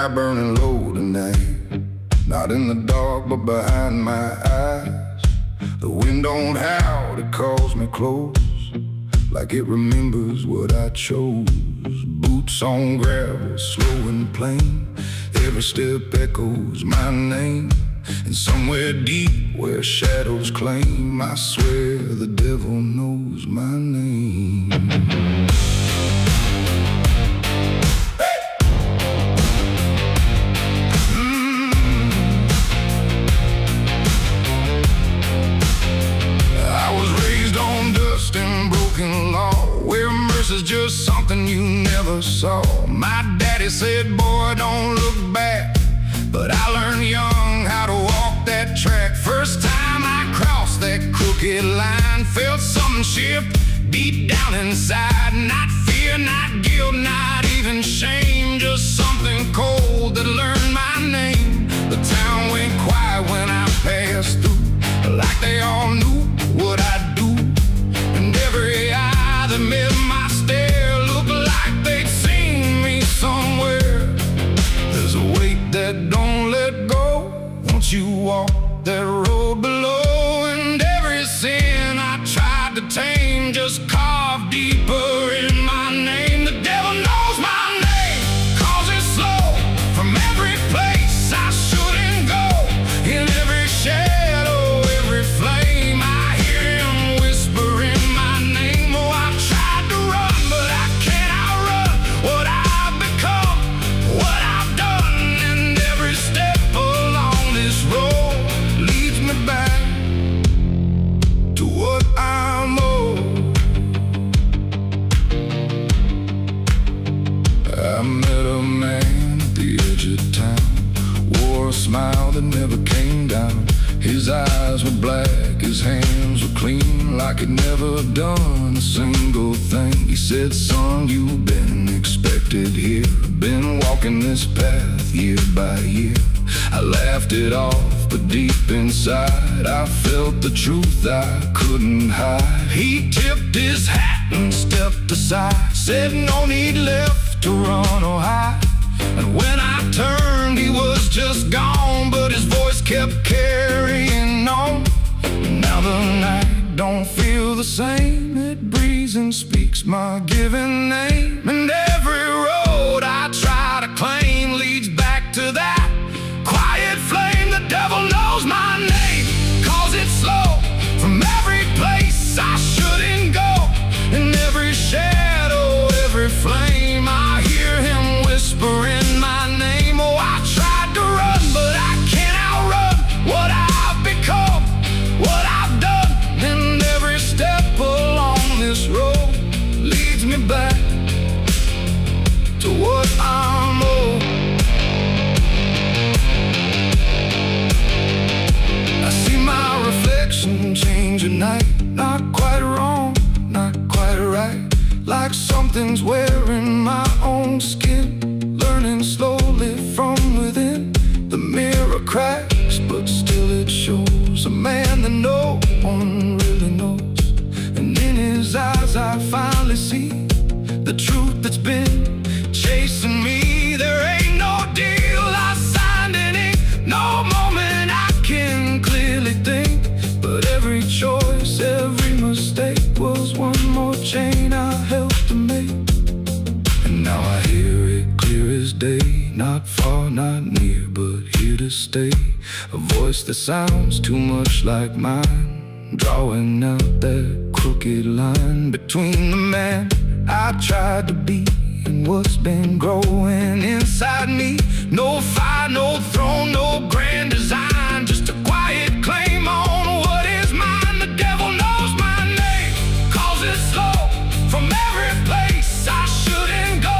sky burning low tonight. Not in the dark, but behind my eyes. The wind don't howl, it calls me close, like it remembers what I chose. Boots on gravel, slow and plain. Every step echoes my name. And somewhere deep where shadows claim, I swear the devil knows my name. Is just something you never saw. My daddy said, boy, don't look back. But I learned young how to walk that track. First time I crossed that crooked line, felt something shift deep down inside. Not fear, not guilt, not even shame, just something cold that learned my name. The town went quiet when I passed through, like they all knew what I'd do. And every eye that met my stare looked like they'd seen me somewhere. There's a weight that don't let go once you walk that road below. And every sin I tried to tame just carved deeper in my name. The devil knows my name, 'cause it's slow from every place I shouldn't go. In every shadow, every flame, I hear him whispering my name. Oh, I've tried to run, but I can't outrun what I've become, what I've done. And every step along this road leads me back to what I'm owed. I met a man at the edge of town, wore a smile that never came down. His eyes were black, his hands were clean, like he'd never done a single thing. He said, son, you've been expected here, been walking this path year by year. I laughed it off, but deep inside I felt the truth I couldn't hide. He tipped his hat and stepped aside, said no need left to run or hide. And when I turned, he was just gone, but his voice kept carrying on. Now the night don't feel the same, it breathes and speaks my given name. And every road I try to claim leads back to that quiet flame. The devil knows my name, 'cause it's slow from every place I shouldn't go. In every shadow, every flame, I hear him whispering my name. Oh, I tried to run, but I can't outrun what I've become, what I've done. And every step along this road leads me back to what I'm owed. I see my reflection change at night, not quite wrong, not quite right, like something's wearing my own skin, learning slowly from within. The mirror cracks, but still it shows a man that no one really knows. And in his eyes I finally see the truth that's been chasing me. There ain't no deal I signed in ink, no moment I can clearly think. But every choice, every mistake was one more chain I helped to make. And now I hear it clear as day, not far, not near, but here to stay. A voice that sounds too much like mine, drawing out that crooked line between the man I tried to be and what's been growing inside me. No fire, no throne, no grand design, just a quiet claim on what is mine. The devil knows my name, 'cause it's slow from every place I shouldn't go.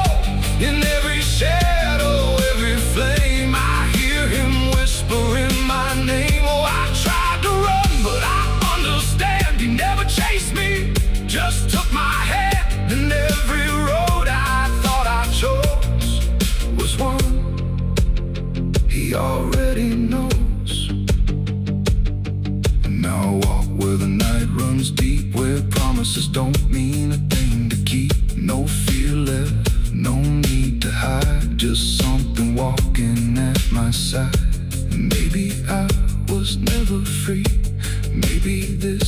In every shadow, every flame, I hear him whispering my name. Oh, I tried to run, but I understand he never chased me, just took my hand. And every road I thought I chose was one he already knows.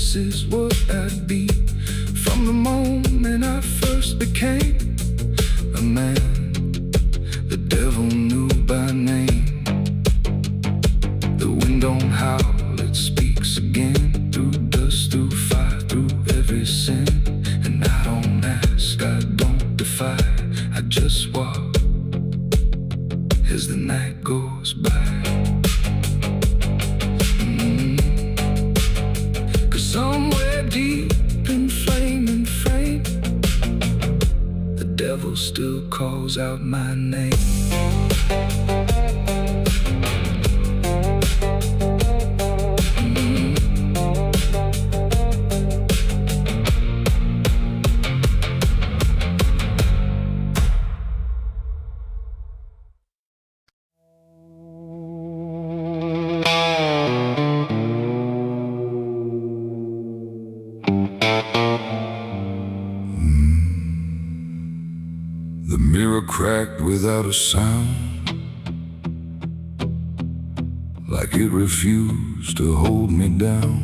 this is what I'd be. From the moment I first became a man, the devil knew by name. The wind don't howl, it speaks again. Through dust, through fire, through every sin. And I don't ask, I don't defy, I just walk as the night goes by. Somewhere deep in flame and frame, the devil still calls out my name. The mirror cracked without a sound, like it refused to hold me down.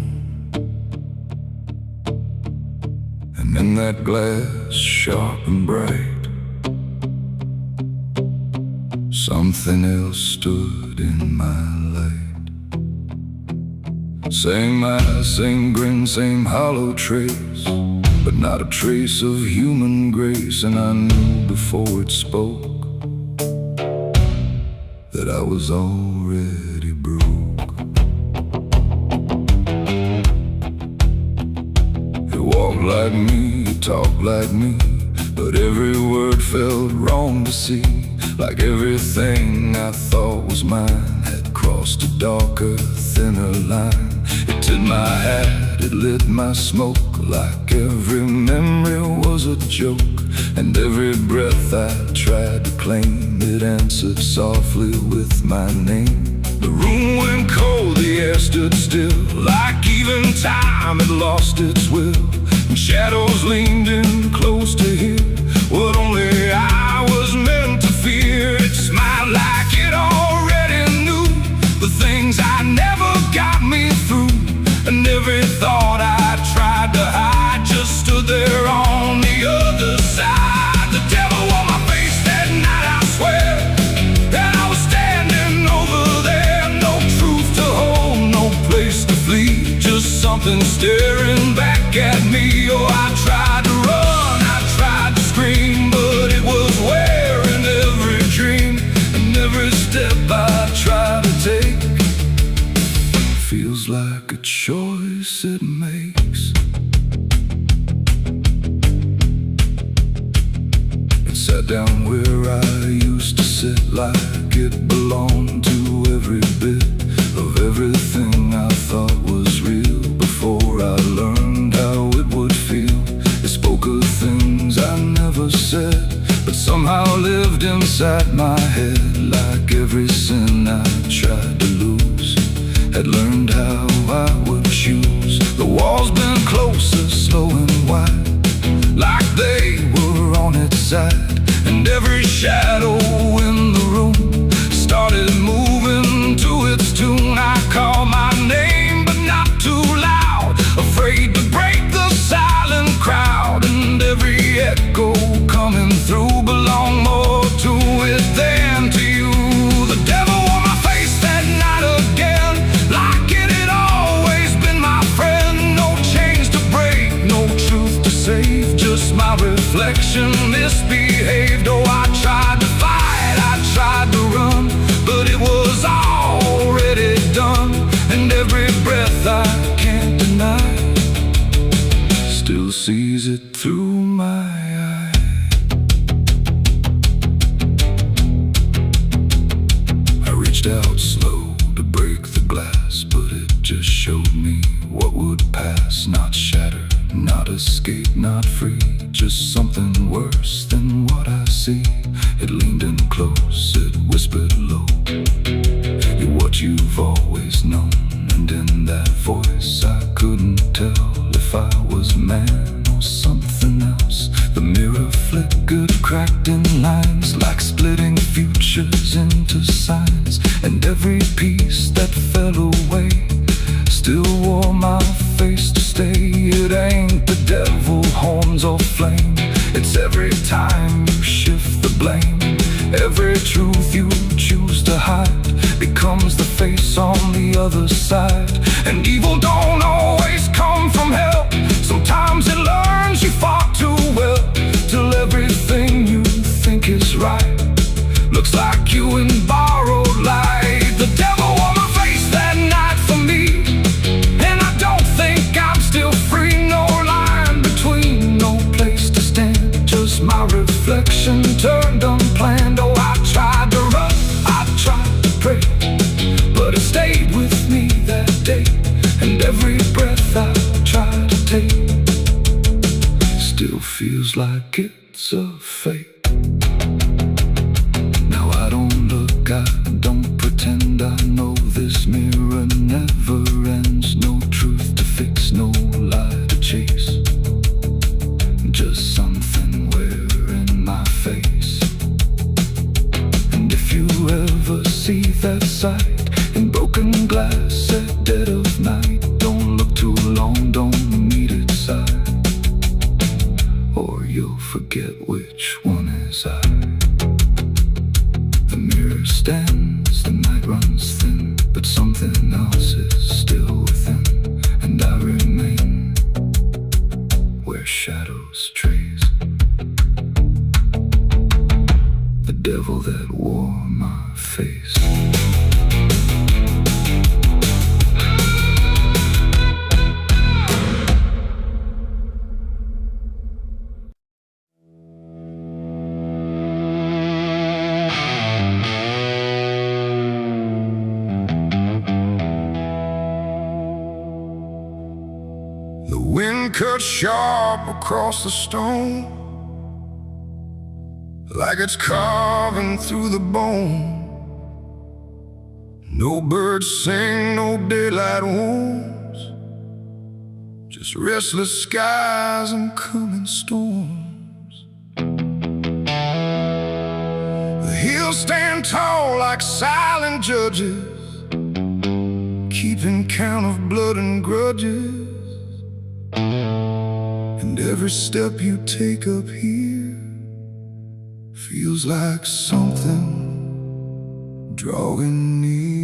And in that glass, sharp and bright, something else stood in my light. Same eyes, same grin, same hollow trace, but not a trace of human grace. And I knew before it spoke that I was already broke. It walked like me, it talked like me, but every word felt wrong to see. Like everything I thought was mine had crossed a darker, thinner line. It tipped my hat, it lit my smoke, like every memory was a joke. And every breath I tried to claim, it answered softly with my name. The room went cold, the air stood still, like even time had lost its will. And shadows leaned in close to hear what only I was meant to fear. It smiled like it already knew the things I never got me through. And every thought I tried to hide just stood there on the other side. The devil on my face that night, I swear, and I was standing over there. No truth to hold, no place to flee, just something staring back at me. Oh, I tried to run, I tried to scream, but it was wearing every dream. And every step I tried to take feels like a choice it makes. It sat down where I used to sit, like it belonged to every bit of everything I thought was real. Before I learned how it would feel, it spoke of things I never said, but somehow lived inside my head. Like every sin I tried to lose, had learned how I would choose. The walls been closer, slow and wide, like they were on its side. And every shadow in the room started moving to its tune. I called my name, but not too loud, afraid to break the silent crowd. And every echo coming through belonged more to it than to you. The devil on my face that night again, like it had always been my friend. No chains to break, no truth to save, just my reflection misbehaved. Oh, I tried to fight, I tried to run, but it was already done. And every breath I can't deny still sees it through my eye. I reached out slow to break the glass, but it just showed me what would pass. Not shatter, not escape, not free, just something worse than what I see. It leaned in close, it whispered low, you're what you've always known. And in that voice I couldn't tell if I was man or something else. The mirror flickered, cracked in lines, like splitting futures into signs. And every piece that fell away Still wore my face to stay. It ain't the devil, horns or flame. It's every time you shift the blame. Every truth you choose to hide becomes the face on the other side. And evil don't always come from hell. Sometimes it learns you fought too well, till everything you think is right looks like you in borrowed light. The devil wore my face that night for me, and I don't think I'm still free. No line between, no place to stand, just my reflection turned unplanned. Oh, I tried to run, I tried to pray, but it stayed with me that day. And every breath I try to take still feels like it's a fake. Now I don't look, I don't pretend. I know this mirror never ends. No truth to fix, no lie to chase, just something wearing my face. And if you ever see that sight in broken glass at dead of night, don't look too long, don't meet its side, or you'll forget which one is I. The mirror stands, the night runs thin, but something else is still within, and I remain where shadows trace. The devil that wore my face. The wind cut sharp across the stone, like it's carving through the bone. No birds sing, no daylight wounds, just restless skies and coming storms. The hills stand tall like silent judges, keeping count of blood and grudges. And every step you take up here feels like something drawing near.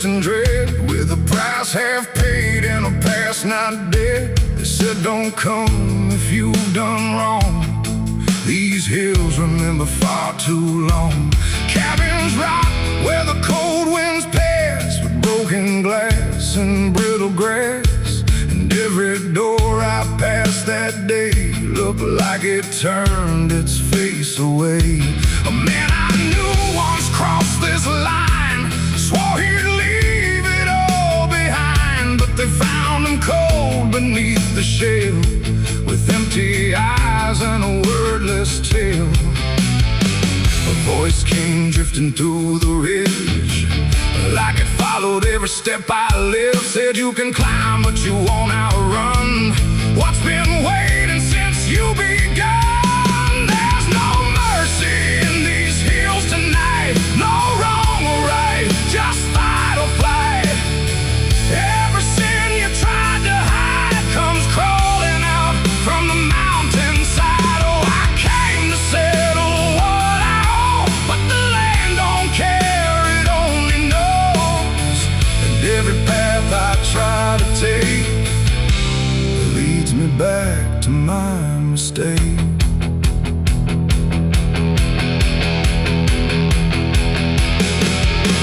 And dread, with a price half paid and a past not dead. They said don't come if you've done wrong. These hills remember far too long. Cabins rock where the cold winds pass, with broken glass and brittle grass. And every door I passed that day looked like it turned its face away. A man I knew once crossed this line, swore he'd leave it all behind, but they found him cold beneath the shell, with empty eyes and a wordless tale. A voice came drifting through the ridge, like it followed every step I lived. Said you can climb but you won't outrun what's been waiting since you begun. There's no mercy in these hills tonight, no wrong or right, just fight or flight. Every sin you tried to hide comes crawling out from the mountainside. Oh, I came to settle what I owe, but the land don't care, it only knows. And every path I try to take leads me back to my mistake.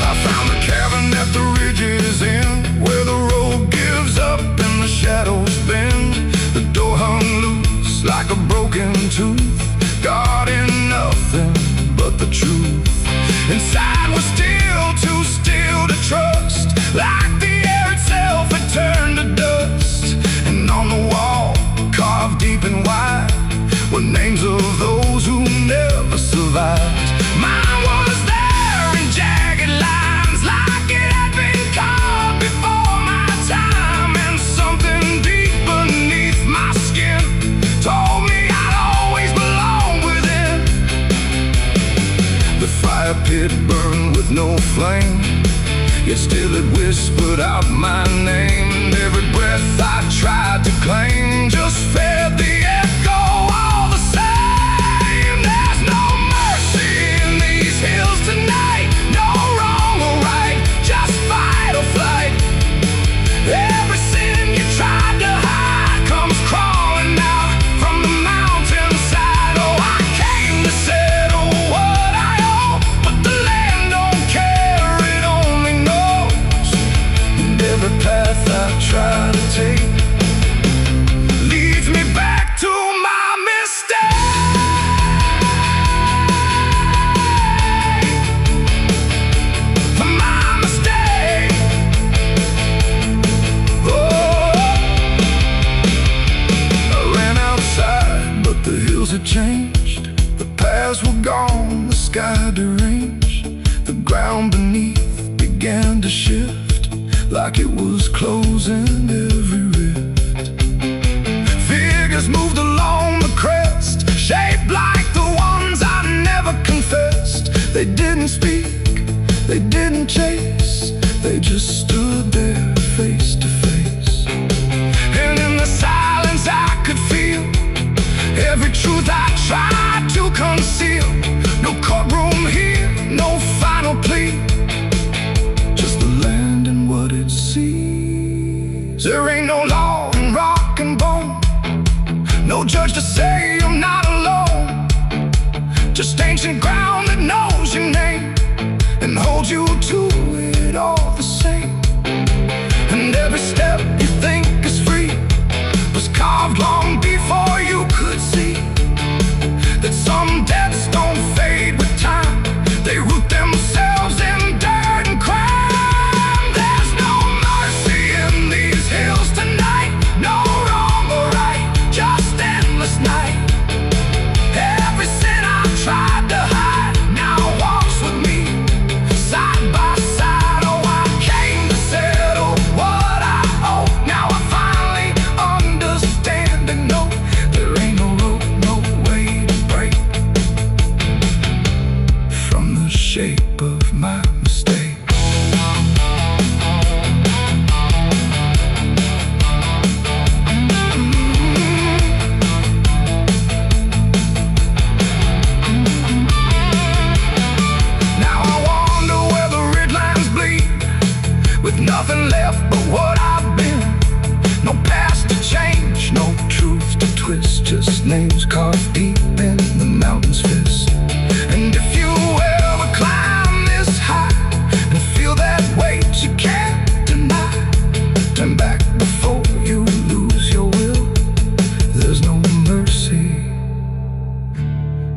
I found a cabin at the ridge's end, where the road gives up and the shadows bend. The door hung loose like a broken tooth, guarding nothing but the truth. Inside was still too still to trust, like the were names of those who never survived. Mine was there in jagged lines, like it had been carved before my time. And something deep beneath my skin told me I'd always belong within. The fire pit burned with no flame, yet still it whispered out my name. And every breath I tried to claim just fed the echo all the same. There's no mercy in these hills tonight, no wrong or right, just fight or flight. Every sin you tried to hide comes crawling out from the mountainside. Oh, I came to settle what I owe, but the land don't care, it only knows. And every path I try to take leads me back to my mistake. My mistake. Oh, I ran outside, but the hills had changed. The paths were gone, the sky deranged. The ground beneath began to shift, like it was closing every rift. Figures moved along the crest, shaped like the ones I never confessed. They didn't speak, they didn't chase, they just stood there face to face. And in the silence I could feel every truth I tried to conceal. No courtroom here, no final plea, just the land and what it sees. There ain't no law in rock and bone, no judge to say I'm not alone. Just ancient ground that knows your name and holds you to it all the same. And every step you think is free was carved long before you could see that some debts don't fade with time, they root themselves in dirt and crime. There's no mercy in these hills tonight, no wrong or right, just endless night. Every sin I tried to hide now walks with me, side by side. Oh, I came to settle what I owe. Now I finally understand and know there ain't no rope, no way to break from the shape of my mistake. Now I wonder where the red lines bleed, with nothing left but what I've been. No past to change, no truth to twist, just names carved deep in the mountain's fist. And if you ever climb this high and feel that weight you can't deny, turn back before you lose your will. There's no mercy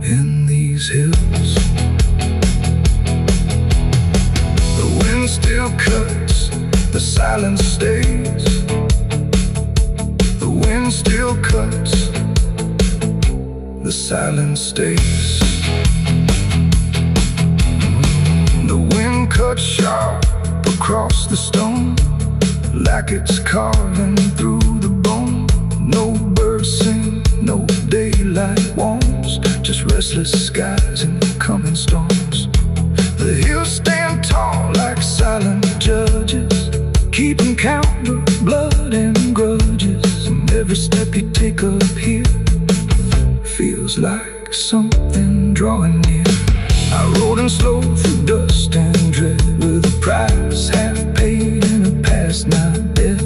in these hills. The wind still cuts, the silence stays. The wind still cuts, the silence stays. The wind cuts sharp across the stone, like it's carving through the bone. No birds sing, no daylight warms, just restless skies and coming storms. The hills stand tall like silent judges, keeping count of blood and grudges. And every step you take up here feels like something drawing near. I rode in slow through dust and dread, with a price half paid and a past not dead.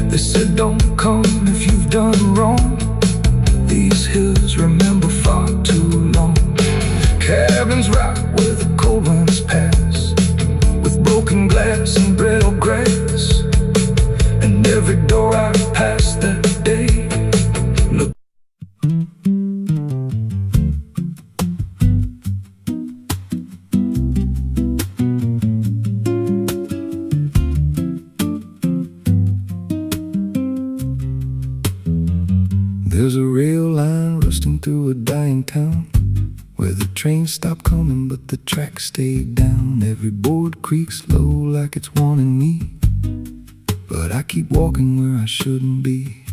They said don't come if you've done wrong, these hills remember far too long. Cabins rock where the cold winds pass, with broken glass and brittle grass. And every door I passed that day looked. There's a rail line bursting through a dying town, where the train stopped coming but the tracks stayed down. Every board creaks low like it's warning me, but I keep walking where I shouldn't be.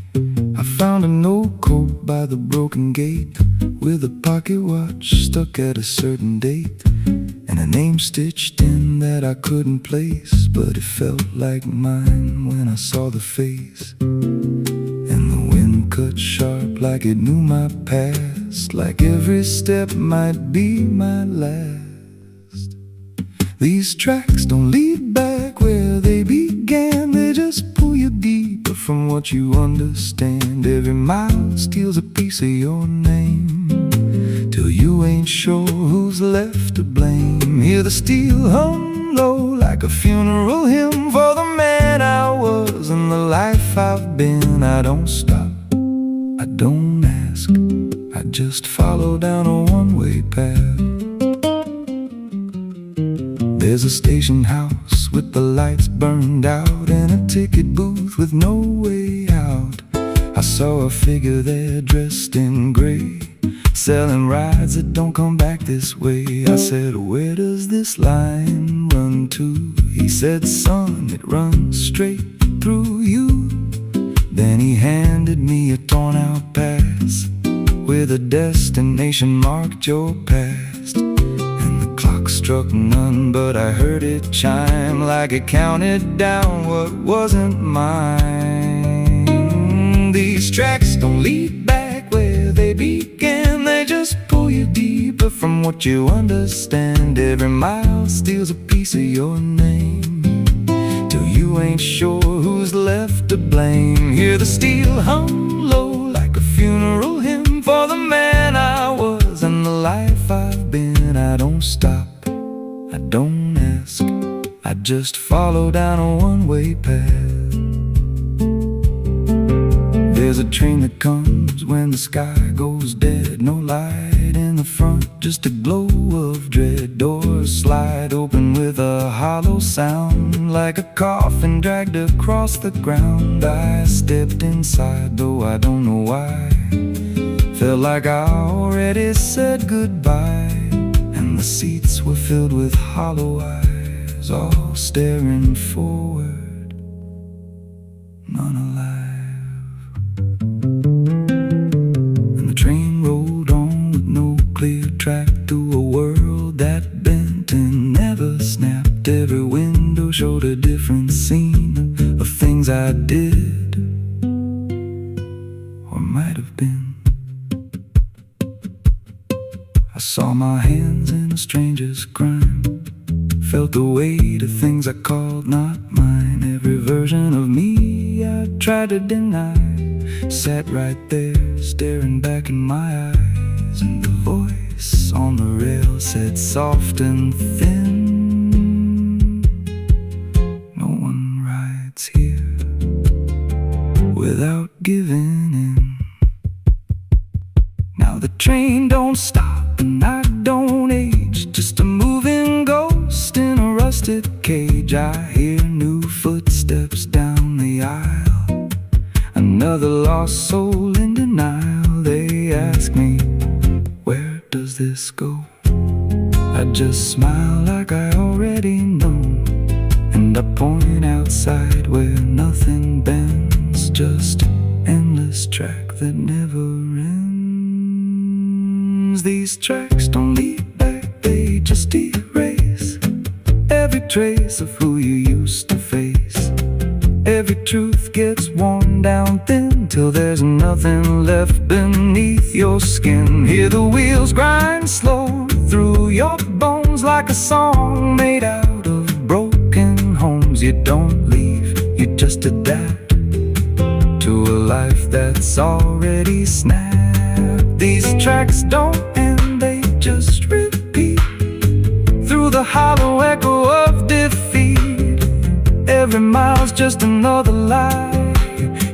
I found a note code by the broken gate, with a pocket watch stuck at a certain date, and a name stitched in that I couldn't place, but it felt like mine when I saw the face. And the wind cut sharp like it knew my past, like every step might be my last. These tracks don't lead back where they began, they just pull you deeper from what you understand. Every mile steals a piece of your name, till you ain't sure who's left to blame. Hear the steel hum low like a funeral hymn for the man I was and the life I've been. I don't stop, I don't ask, I just follow down a one-way path. There's a station house with the lights burned out, and a ticket booth with no way out. I saw a figure there dressed in gray, selling rides that don't come back this way. I said, where does this line run to? He said, son, it runs straight through you. Then he handed me a torn out pass, with a destination marked your past. And the clock struck none, but I heard it chime like it counted down what wasn't mine. These tracks don't lead back where they began, they just pull you deeper from what you understand. Every mile steals a piece of your name, till you ain't sure who's left to blame. Hear the steel hum low like a funeral hymn for the man I was and the life I've been. I don't stop, I don't ask, I just follow down a one-way path. There's a train that comes when the sky goes dead, no light in the front, just a glow of dread. Doors slide open with a hollow sound, like a coffin dragged across the ground. I stepped inside, though I don't know why, felt like I already said goodbye. And the seats were filled with hollow eyes, all staring forward, none alive. Clear track to a world that bent and never snapped. Every window showed a different scene of things I did or might have been. I saw my hands in a stranger's crime, felt the weight of things I called not mine. Every version of me I tried to deny sat right there staring back in my eyes. And the voice on the rail said soft and thin, no one rides here without giving in. Now the train don't stop and I don't age, just a moving ghost in a rusted cage. I hear new footsteps down the aisle, another lost soul in denial. They ask me, where does this go? I just smile like I already know, and I point outside where nothing bends, just an endless track that never ends. These tracks don't lead back, they just erase every trace of who you used to face. Every truth gets worn down thin, till there's nothing left beneath your skin. Hear the wheels grind slow through your bones, like a song made out of broken homes. You don't leave, you just adapt to a life that's already snapped. These tracks don't end, they just repeat through the hollow echo of defeat. Every mile's just another lie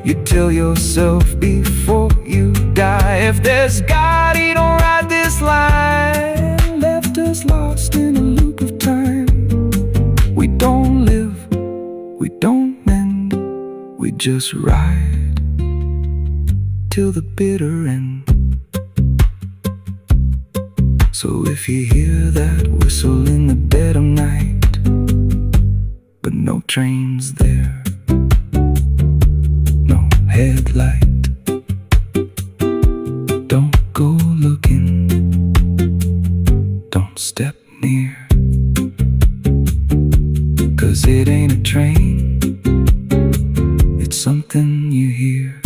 you tell yourself before you die. If there's God, he don't ride this line, left us lost in a loop of time. We don't live, we don't mend, we just ride till the bitter end. So if you hear that whistle in the dead of night, but no train's there, no headlight, don't go looking, don't step near, 'cause it ain't a train, it's something you hear.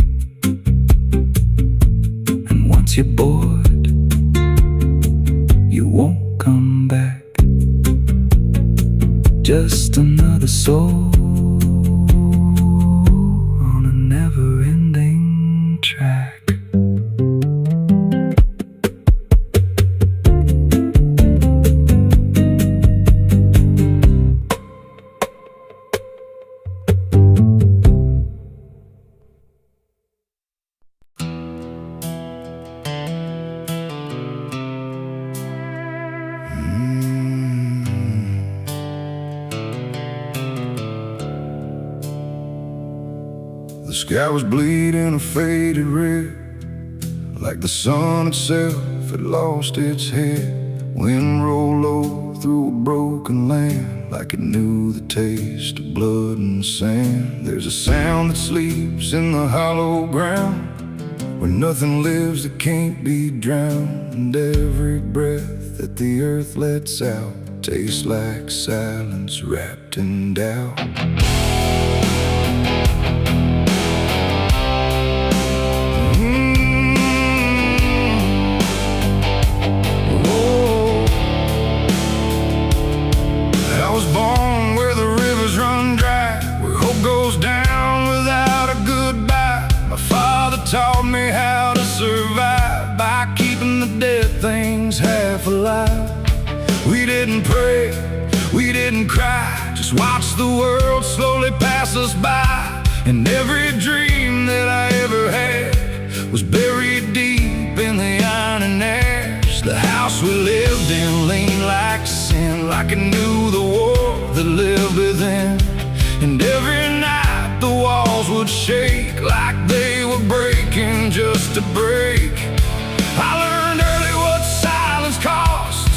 And once you're bored, you won't come back. Just another soul on a never-ending track. The sky was bleeding a faded red, like the sun itself had lost its head. Wind rolled low through a broken land, like it knew the taste of blood and sand. There's a sound that sleeps in the hollow ground, where nothing lives that can't be drowned. And every breath that the earth lets out tastes like silence wrapped in doubt. Taught me how to survive by keeping the dead things half alive. We didn't pray, we didn't cry, just watched the world slowly pass us by. And every dream that I ever had was buried deep in the iron and ash. The house we lived in leaned like sin, like it knew the war that lived within. And every night the walls would shake like they were breaking just to break. I learned early what silence cost,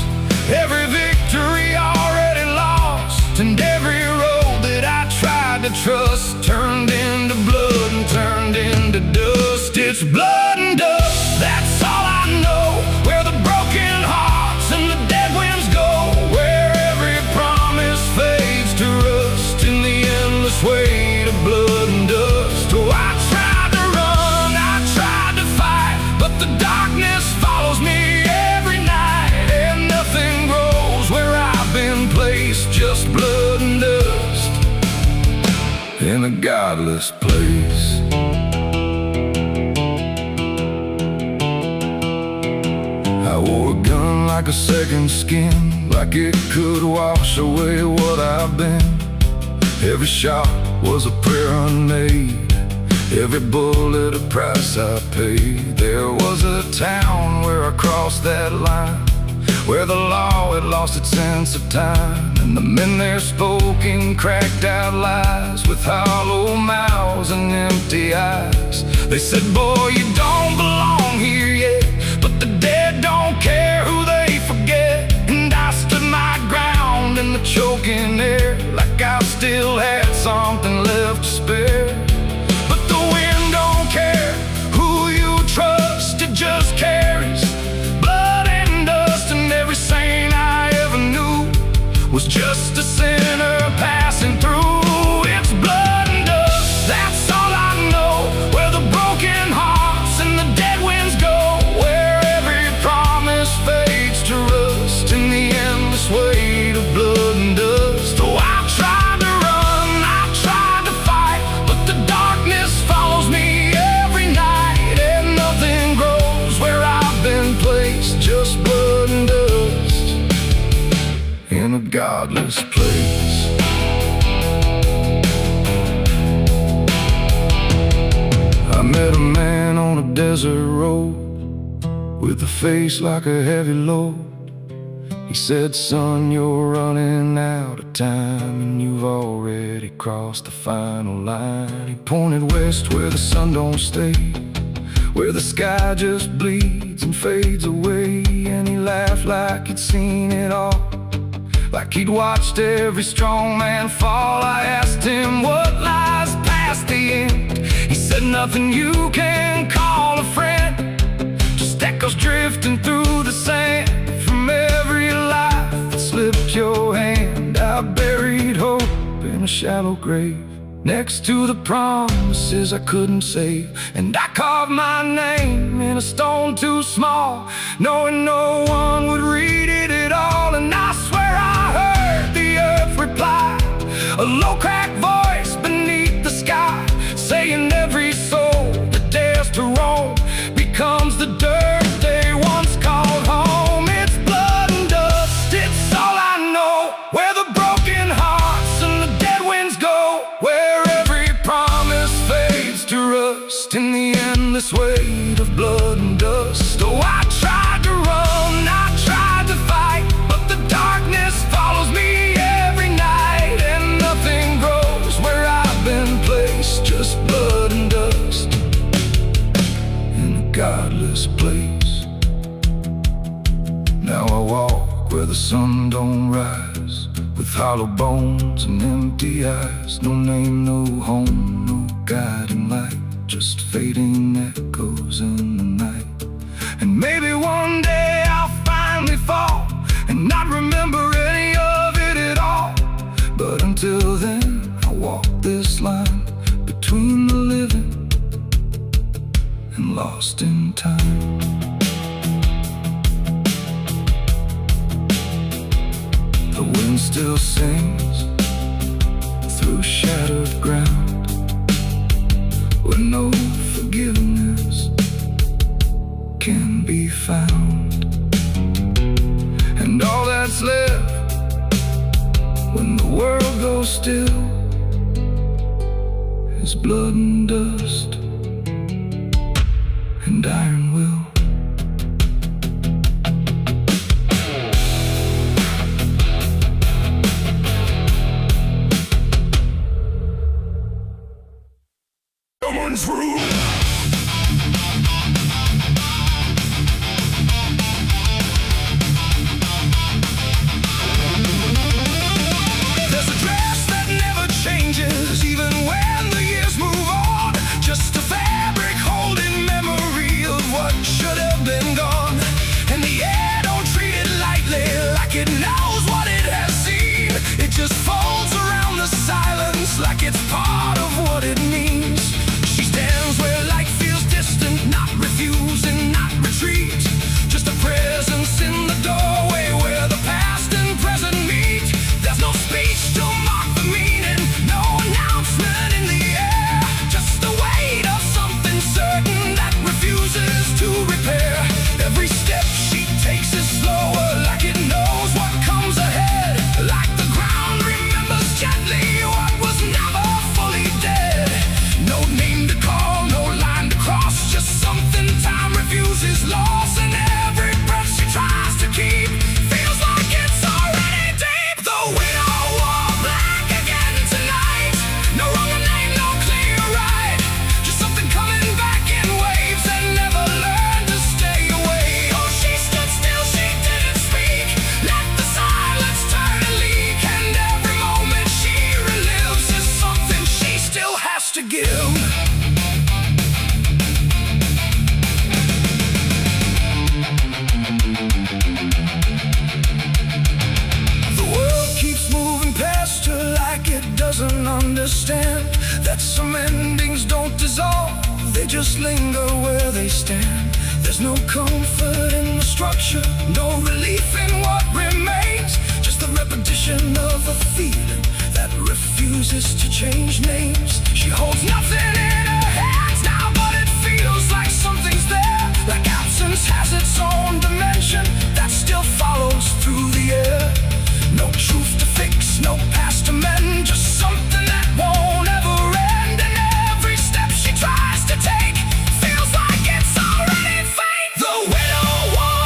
every victory already lost. And every road that I tried to trust turned into blood and turned into dust. It's blood and dust, that's all I know. Where the broken hearts and the dead winds go, where every promise fades to rust in the endless weight of blood and dust. Oh, I tried to run, I tried to fight, but the darkness follows me every night. And nothing grows where I've been placed, just blood and dust in a godless place. I wore a gun like a second skin, like it could wash away what I've been. Every shot was a prayer unmade, every bullet a price I paid. There was a town where I crossed that line, where the law had lost its sense of time. And the men there spoke in cracked out lies, with hollow mouths and empty eyes. They said, boy, you don't belong here yet, but the dead don't care who they forget. And I stood my ground in the choking air, like I still had something left to spare. But the wind don't care who you trust, it just carries blood and dust. And every saint I ever knew was just a sinner passing through. It's blood and dust, that's all I know. Where the broken hearts and the dead winds go, where every promise fades to rust in the endless weight of blood and dust. Oh, I tried to run, I tried to fight, but the darkness follows me every night. And nothing grows where I've been placed, just blood and dust in a godless place. I met a man on a desert road, with a face like a heavy load. He said, son, you're running out of time, and you've already crossed the final line. He pointed west where the sun don't stay, where the sky just bleeds and fades away. And he laughed like he'd seen it all, like he'd watched every strong man fall. I asked him what lies past the end. He said nothing you can call a friend, just echoes drifting through the sand from every life that slipped your hand. I buried hope in a shallow grave, next to the promises I couldn't save. And I carved my name in a stone too small, knowing no one would read it at all. And I swear I heard the earth reply, a low cracked voice beneath the sky, saying every soul that dares to roam becomes the dirt they once called home. It's blood and dust, it's all I know, where the broken hearts and the dead winds go, where every promise fades to rust in the endless weight of blood and dust. Oh, I tried to run, I tried to fight, but the darkness follows me every night. And nothing grows where I've been placed, just blood and dust in a godless place. Now I walk where the sun don't rise, with hollow bones and empty eyes. No name, no home, no guiding light, just fading echoes in the night. And maybe one day I'll finally fall and not remember any of it at all. But until then, I walk this line between the living and lost in time. The wind still sings through shattered ground, where no forgiveness can be found. And all that's left when the world goes still is blood and dust and iron will. Someone's room. There's a dress that never changes, even when the years move on. Just a fabric holding memory of what should have been gone. And the air don't treat it lightly, like it knows what it has seen. It just folds around the silence like it's part of what it means. She stands where light feels distant, not refusing, not retreat. Just a presence in the doorway where the past and present meet. There's no speech to mark the meaning, no announcement in the air. Just the weight of something certain that refuses to repair. Every step she takes is slower, like it knows what comes ahead. Like the ground remembers gently what was never fully dead. No name to call, no line to cross, just something time refuses loss. And every breath she tries to keep feels like it's already deep. The widow wore black again tonight. No wrong name, no clear right. Just something coming back in waves and never learned to stay away. Oh, she stood still, she didn't speak. Let the silence turn and leak. And every moment she relives is something she still has to give. The world keeps moving past her like it doesn't understand that some endings don't dissolve, they just linger where they stand. There's no comfort in the structure, no relief in what remains, just the repetition of a feeling that refuses to change names. She holds nothing in her hands now, but it feels like something's there. Like absence has its own dimension that still follows through the air. No truth to fix, no past to mend, just something that won't ever end. And every step she tries to take feels like it's already fate. The widow wore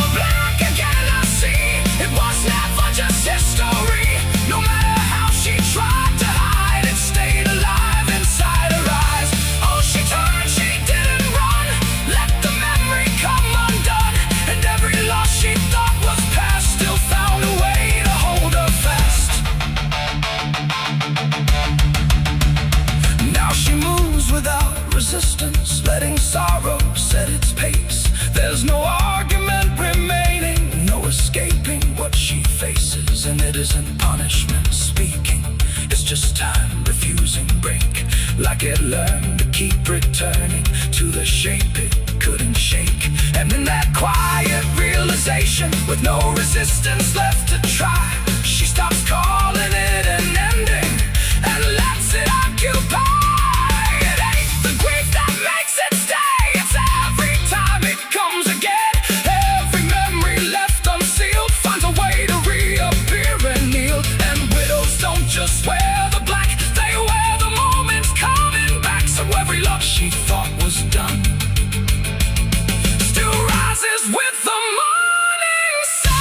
isn't punishment speaking, it's just time refusing break. Like it learned to keep returning to the shape it couldn't shake. And in that quiet realization, with no resistance left to try, she stops calling it an ending and lets it occupy. It ain't the grief that makes it stay, it's every time it comes again. Every memory left unsealed finds a way to reappear and kneel. And widows don't just wear the black, they wear the moments coming back. So every love she thought was done still rises with the morning sun.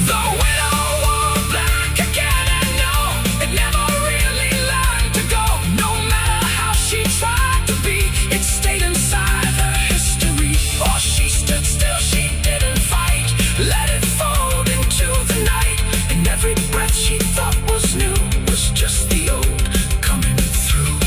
The widow wore black again, and no, it never really learned to go. No matter how she tried to be, it stayed inside her history. Or she stood still, she didn't fight, let it fold into the night. And every breath she thought was new was just the old coming through.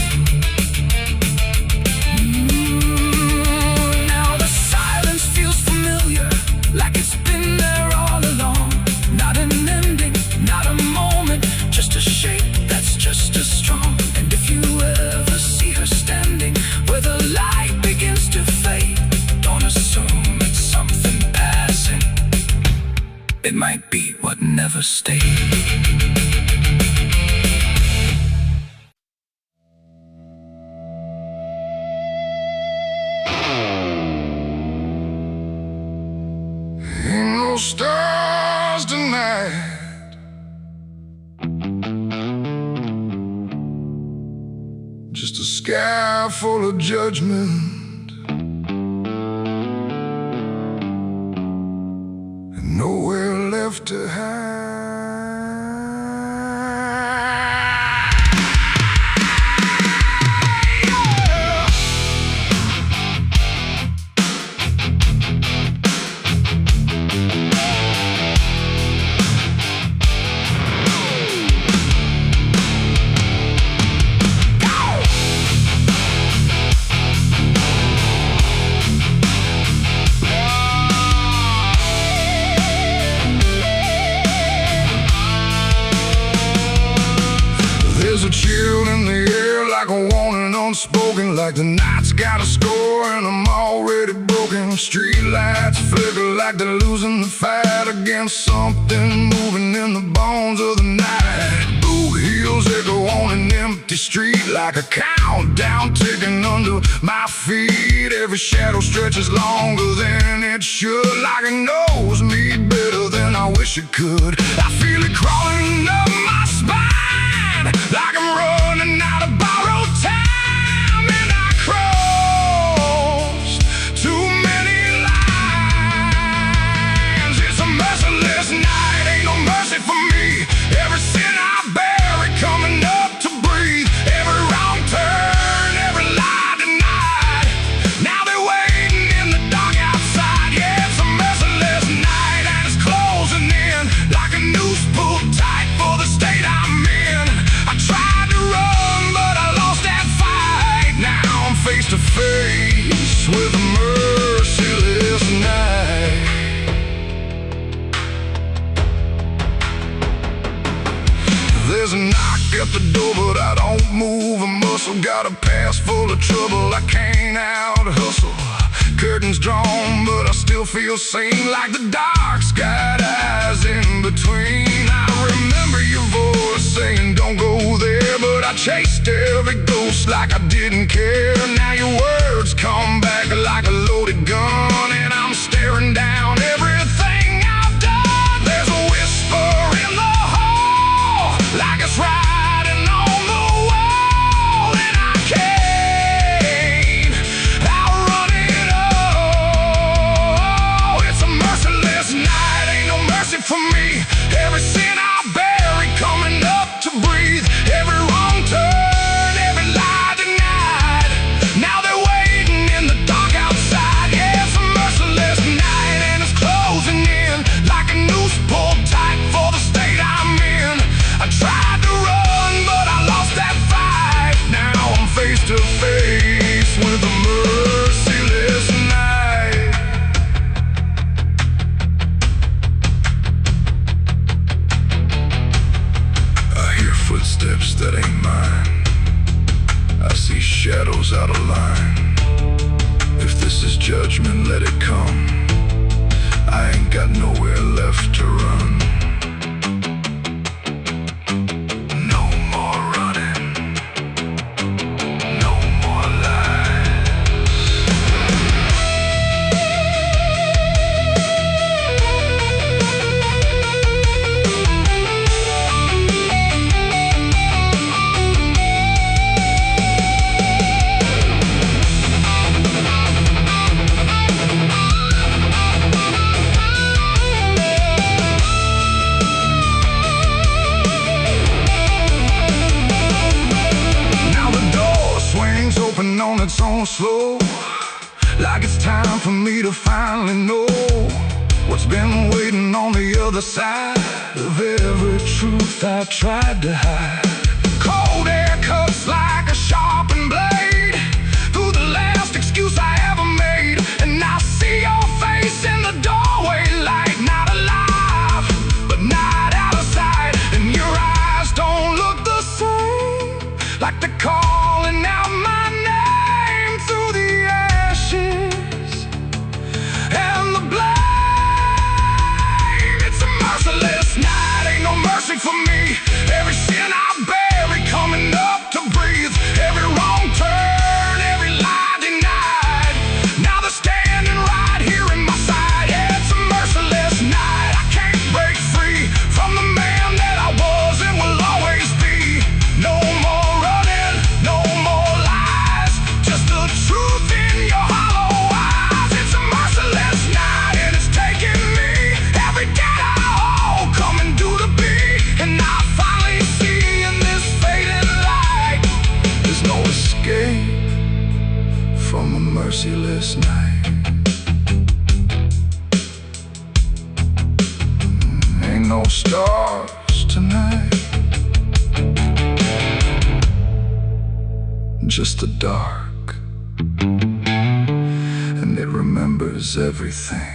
Now the silence feels familiar, like it's been there all along. Not an ending, not a moment, just a shape that's just as strong. And if you ever see her standing where the light begins to fade, don't assume it's something passing, it might be what never stayed. Ain't no stars tonight, just a sky full of judgment, and nowhere left to hide. There's a chill in the air, like a warning unspoken, like the night's got a score and I'm already broken. Street lights flicker like they're losing the fight against something moving in the bones of the night. Boot heels echo on an empty street, like a countdown ticking under my feet. Every shadow stretches longer than it should, like it knows me better than I wish it could. I feel it crawling up my spine, like I'm running out of borrowed time, and I crossed too many lines. It's a merciless night, ain't no mercy for me. Every sin I bury coming up to breathe, every wrong turn, every lie denied. Now they're waiting in the dark outside. Yeah, it's a merciless night and it's closing in, like a noose pulled tight for the state I'm in. I tried to run, but I lost that fight. Now I'm face to face with a merciless night. There's a knock at the door, but I don't move a muscle. Got a past full of trouble, I can't out hustle. Curtains drawn, but I still feel sane, like the dark's got eyes in between. I remember your voice saying don't go there, but I chased every ghost like I didn't care. Now your words come back like a loaded gun, and I'm staring down everything I've done. There's a whisper in the hall, like it's riding on the wall, and I can't outrun it all. It's a merciless night, ain't no mercy for me. Every sin I bury coming up to breathe, every wrong turn, every lie denied. Now they're waiting in the dark outside. Yeah, it's a merciless mine. I see shadows out of line. If this is judgment, let it come. I ain't got nowhere left to run. No more running. No more lies. Open on its own slow, like it's time for me to finally know what's been waiting on the other side of every truth I tried to hide. Cold air cuts like a sharpened blade through the last excuse I ever made, and I see your face in the doorway, like not alive, but not out of sight. And your eyes don't look the same, like they're calling out my name through the ashes and the blame. It's a merciless night, ain't no mercy for me. Every sin I bury coming up to breathe, every wrong turn, every lie denied. Now they're standing right here in my side. Yeah, it's a merciless night. I can't break free from the man that I was and will always be. No more running, no more lies, just the truth in your hollow eyes. It's a merciless night and it's taking me every day I hold, coming due to be. And I finally see in this fading light, there's no escape from a merciless night. Ain't no stars tonight, just the dark, and it remembers everything.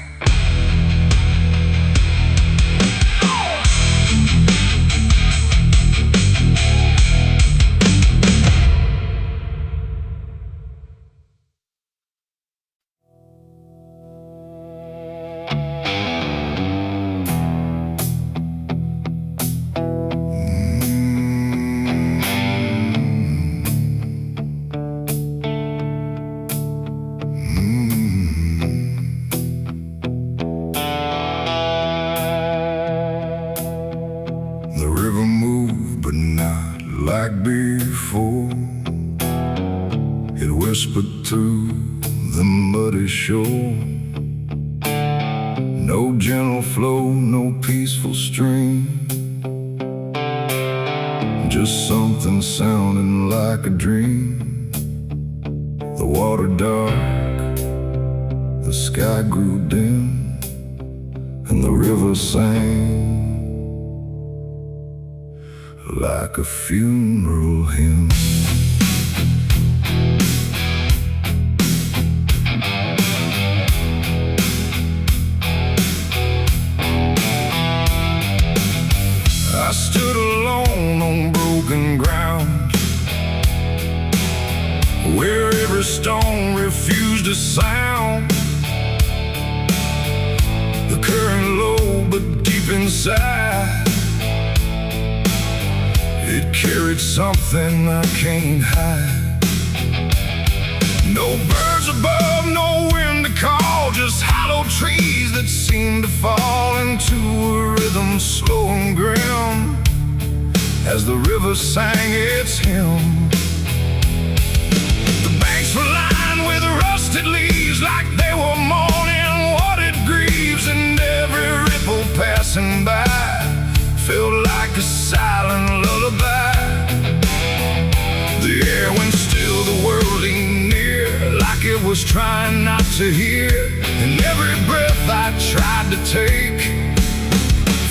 The river moved, but not like before. It whispered through the muddy shore. No gentle flow, no peaceful stream, just something sounding like a dream. The water dark, the sky grew dim, and the river sang like a funeral hymn. I stood alone on broken ground, where every stone refused a sound. The current low, but deep inside, it carried something I can't hide. No birds above, no wind to call, just hollow trees that seem to fall into a rhythm slow and grim as the river sang its hymn. The banks were lined with rusted leaves, like they were mourning what it grieves, and every ripple passing by felt like a silent lullaby. The air went still, the world leaned near, like it was trying not to hear. And every breath I tried to take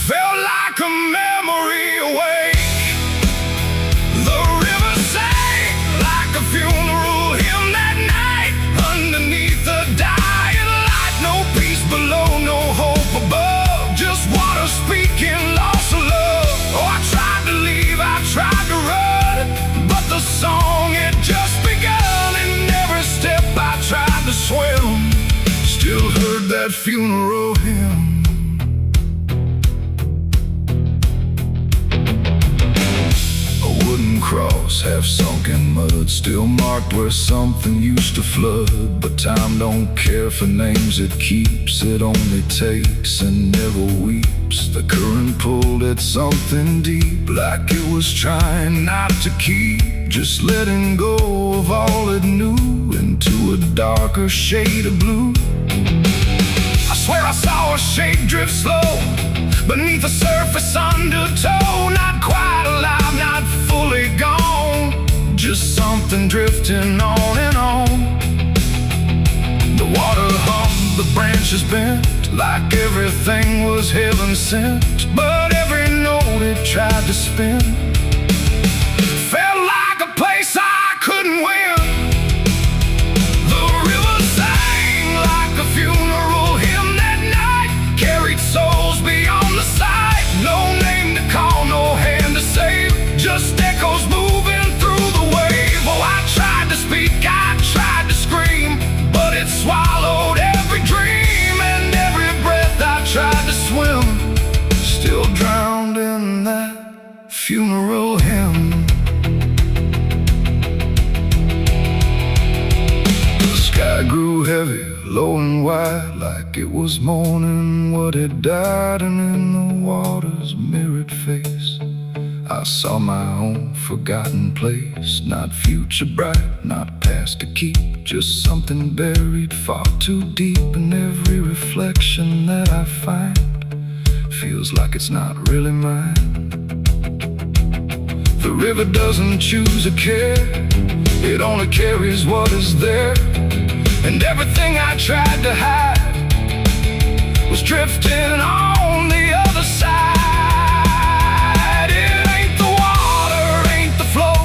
felt like a memory awake. The river sang like a funeral hymn that night, underneath the dying light. No peace below, no hope above, just water speaking loss of love. Oh, I tried to leave, I tried to run, cross, half sunk in mud, still marked where something used to flood. But time don't care for names it keeps, it only takes and never weeps. The current pulled at something deep, like it was trying not to keep, just letting go of all it knew into a darker shade of blue. I swear I saw a shape drift slow beneath the surface undertow, not quite alive, not fully gone, just something drifting on and on. The water hummed, the branches bent, like everything was heaven sent. But every note it tried to spin felt like a place I couldn't win. The river sang like a funeral hymn that night, carried souls beyond the sight. No name to call, no hand to save, just echoes moving through the wave. Oh, I tried to speak, I tried to scream, but it swallowed every dream, and every breath I tried to swim, still drowned in that funeral hymn. The sky grew heavy, low and wide, like it was mourning what had died. And in the water's mirrored face, I saw my own forgotten place. Not future bright, not past to keep, just something buried far too deep. And every reflection that I find feels like it's not really mine. The river doesn't choose a care, it only carries what is there. And everything I tried to hide was drifting on the other side. It ain't the water, ain't the flow,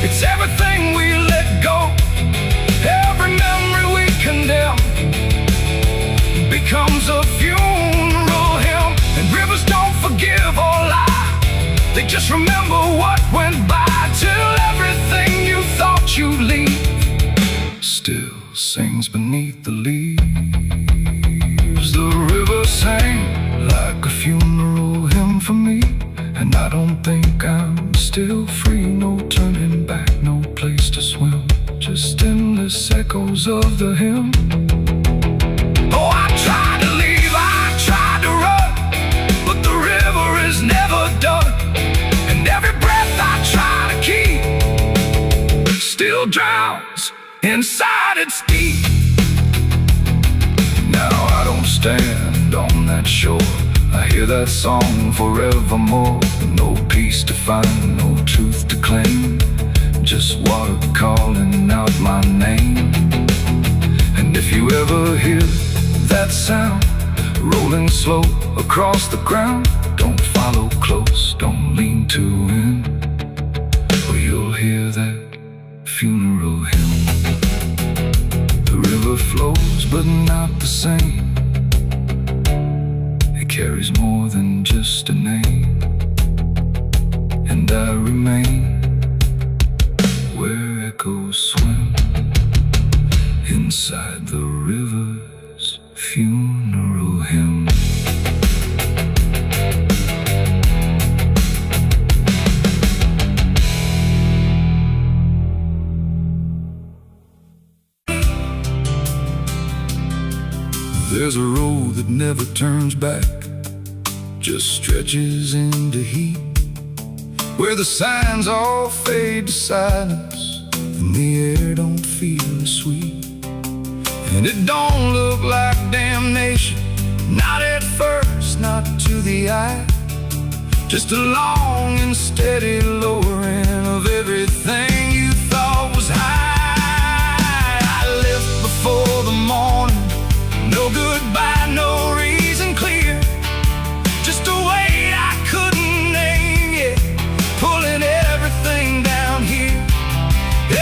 it's everything we let go. Every memory we condemn becomes a funeral hymn. And rivers don't forgive or lie, they just remember what went by, till everything you thought you'd leave still sings beneath the leaves. The river sang like a funeral hymn for me, and I don't think I'm still free. No turning back, no place to swim, just endless echoes of the hymn. Oh, I tried to leave, I tried to run, but the river is never done. And every breath I try to keep still drowns inside its deep. Now I don't stand on that shore, I hear that song forevermore. No peace to find, no truth to claim, just water calling out my name. And if you ever hear that sound rolling slow across the ground, don't follow close, don't lean too in, or you'll hear that funeral hymn. The river flows but not the same, it carries more than just a name. And I remain where echoes swim, inside the river's funeral hymn. There's a road that never turns back, just stretches into heat, where the signs all fade to silence and the air don't feel as sweet. And it don't look like damnation, not at first, not to the eye, just a long and steady lowering of everything you thought was high. I left before the morning, no goodbye, no reason clear, just a weight I couldn't name yet, pulling everything down here.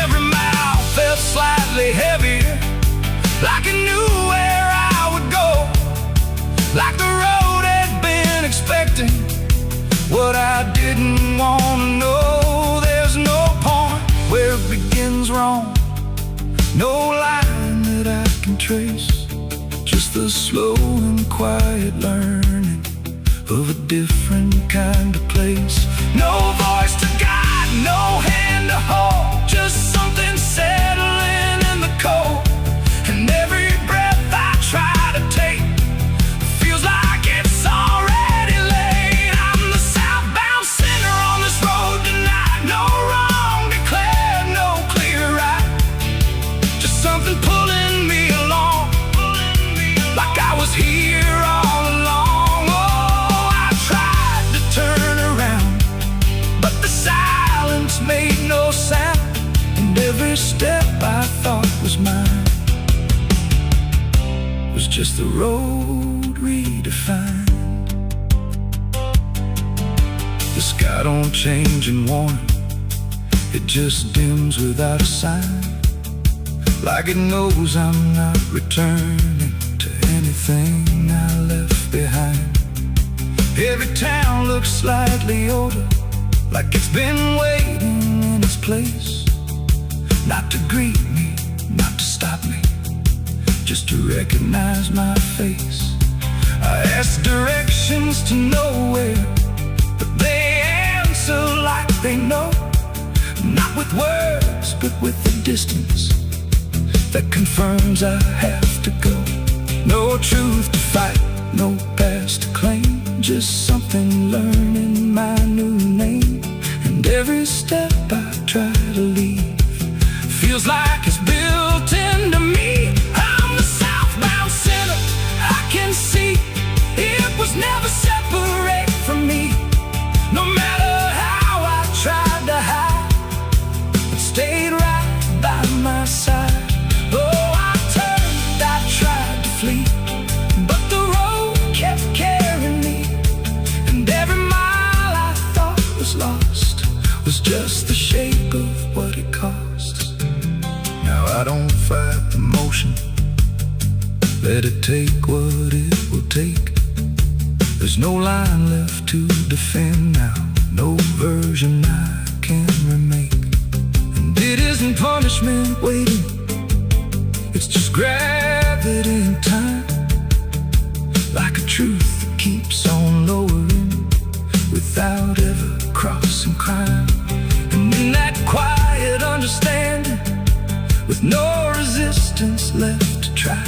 Every mile felt slightly heavier, like it knew where I would go, like the road had been expecting what I didn't want to know. There's no point where it begins wrong, no line that I can trace, just the slow and quiet learning of a different kind of place. No voice to guide, no sound, and every step I thought was mine was just the road redefined. The sky don't change in warning, it just dims without a sign, like it knows I'm not returning to anything I left behind. Every town looks slightly older, like it's been waiting in its place, not to greet me, not to stop me, just to recognize my face. I ask directions to nowhere, but they answer like they know, not with words, but with the distance that confirms I have to go. No truth to fight, no past to claim, just something learning my new name. And every step I try to leave feels like it's built into me. I'm the southbound sinner, I can see it was never separate from me. No matter how I tried to hide, it stayed right by my side. Oh, I turned, I tried to flee, but the road kept carrying me. And every mile I thought was lost was just the shape of what it cost. Now I don't fight the motion, let it take what it will take. There's no line left to defend now, no version I can remake. And it isn't punishment waiting, it's just gravity in time, like a truth that keeps on lowering without ever crossing crime. And in that quiet understanding, with no resistance left to try,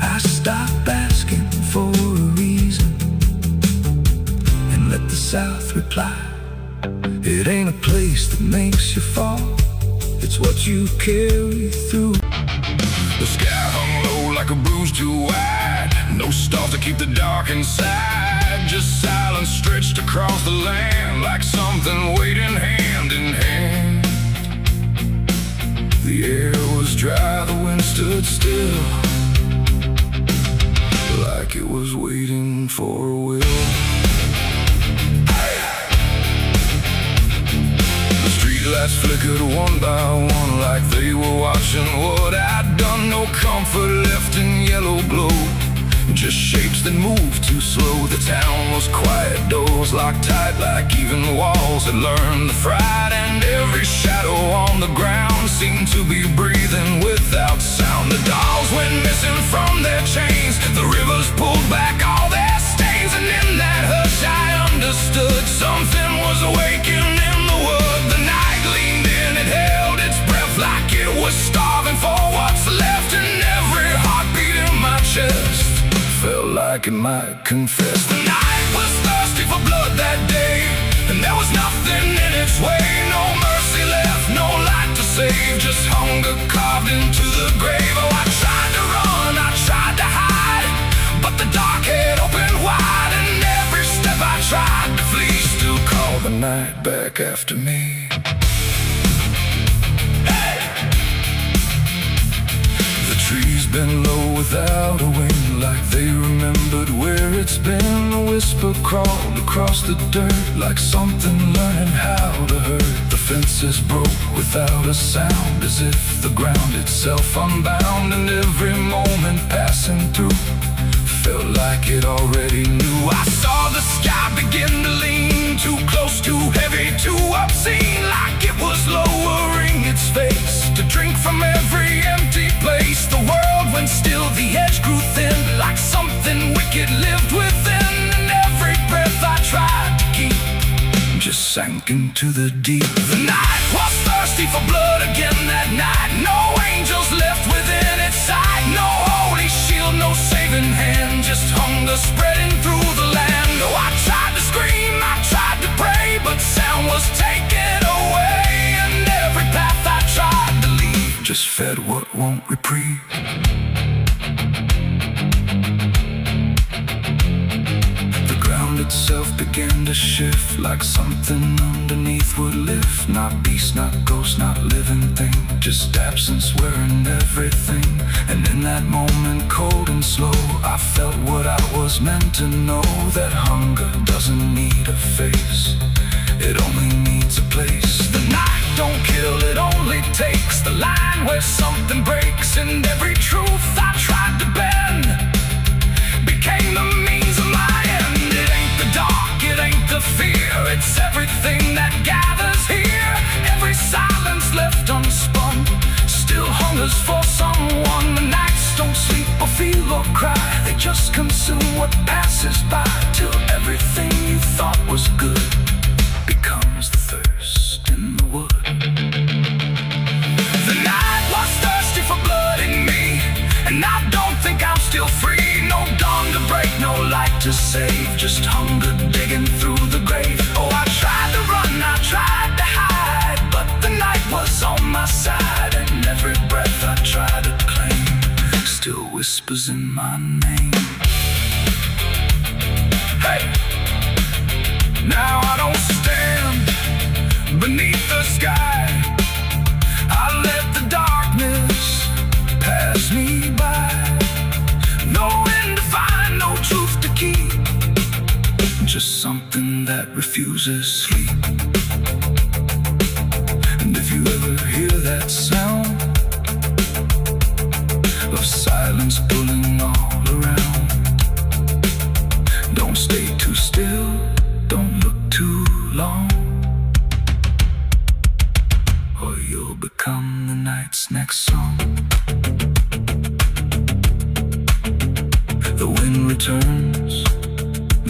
I stop asking for a reason and let the South reply. It ain't a place that makes you fall, it's what you carry through. The sky hung low like a bruise too wide, no stars to keep the dark inside, just silence stretched across the land like something waiting hand in hand. The air was dry, the wind stood still, like it was waiting for a will. The streetlights flickered one by one, like they were watching what I'd done. No comfort left in yellow glow, just shapes that moved too slow. The town was quiet, doors locked tight, like even walls had learned the fright. And every shadow on the ground seemed to be breathing without sound. The dolls went missing from their chains, the rivers pulled back all their stains. And in that hush I understood something was awakening in the wood. The night leaned in, it held its breath like it was starving for what's left. And every heartbeat in my chest felt like it might confess. The night was thirsty for blood that day, and there was nothing in its way. No mercy left, no light to save, just hunger carved into the grave. Oh, I tried to run, I tried to hide, but the dark had opened wide. And every step I tried to flee still called the night back after me. Trees bend low without a wing, like they remembered where it's been. A whisper crawled across the dirt, like something learning how to hurt. The fences broke without a sound, as if the ground itself unbound. And every moment passing through felt like it already knew. I saw the sky begin to lean, too close, too heavy, too obscene, like it was lowering its face to drink from every empty place. The world went still, the edge grew thin, like something wicked lived within. And every breath I tried to keep just sank into the deep. The night was thirsty for blood again that night. No angels left within its sight, no holy shield, no saving hand, just hunger spreading through the land. Oh, I tried to scream, I tried to pray, but sound was taken away. And every path I tried to leave just fed what won't reprieve. The ground itself began to shift, like something underneath would lift. Not beast, not ghost, just absence wearing everything. And in that moment, cold and slow, I felt what I was meant to know, that hunger doesn't need a face, it only needs a place. The night don't kill, it only takes the line where something breaks, and every truth I tried to bend became the means of my end. It ain't the dark, it ain't the fear, it's everything that gathers here. Every silence left unspun still hungers for someone. The nights don't sleep or feel or cry, they just consume what passes by, till everything you thought was good becomes the thirst in the wood. The night was thirsty for blood in me, and I don't think I'm still free. No dawn to break, no light to save, just hunger digging through the grave. Oh, I tried to run, I tried to hide, but the night was on my side, and every breath I try to claim still whispers in my name. Hey! Now I don't stand beneath the sky, I let the darkness pass me by. No end to find, no truth to keep, just something that refuses sleep. And if you ever hear that sound of silence pulling all around, don't stay too still, don't look too long, or you'll become the night's next song. The wind returns,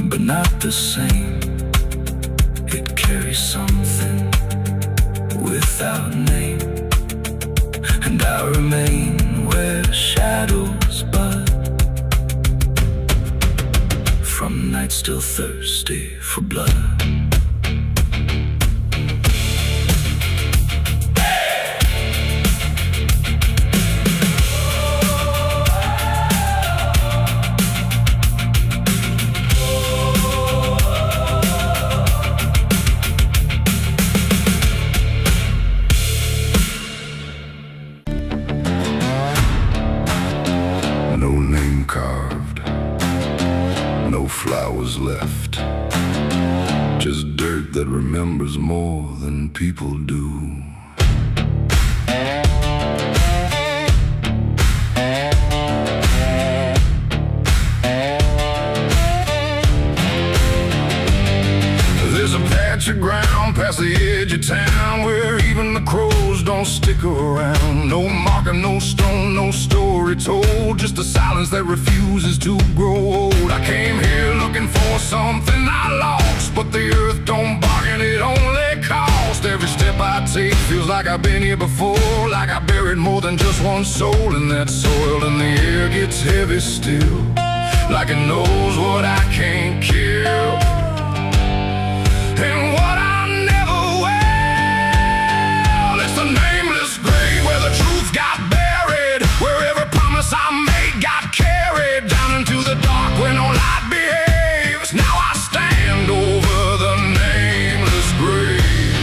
but not the same. It carries something without name, and I remain where shadows bud, from nights still thirsty for blood. No name carved, no flowers left, just dirt that remembers more than people do. There's a patch of ground past the edge of town where even the crows don't stick around. No marker, no stone, no story told, just a silence that refuses to grow old. I came here looking for something I lost, but the earth don't bargain, it only cost. Every step I take feels like I've been here before, like I buried more than just one soul in that soil. And the air gets heavy still, like it knows what I can't kill, and what I never will. It's the nameless grave where the truth got buried, where every promise I made got carried down into the dark where no light behaves. Now I stand over the nameless grave.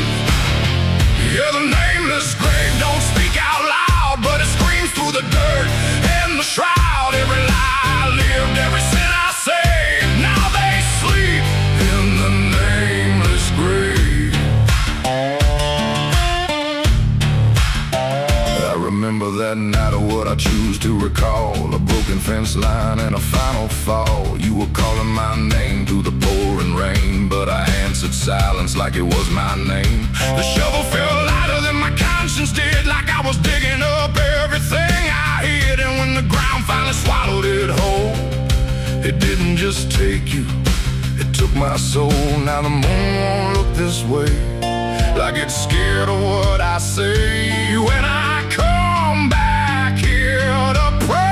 Yeah, the nameless grave don't speak out loud, but it screams through the dirt and the shroud. Every lie I lived, every sin I saved, now they sleep in the nameless grave. I remember that night of what I choose to recall, a broken fence line and a final fall. You were calling my name through the pouring rain, but I answered silence like it was my name. The shovel felt lighter than my conscience did, like I was digging up everything I hid. And when the ground finally swallowed it whole, it didn't just take you, it took my soul. Now the moon won't look this way, like it's scared of what I say when I come back here to pray.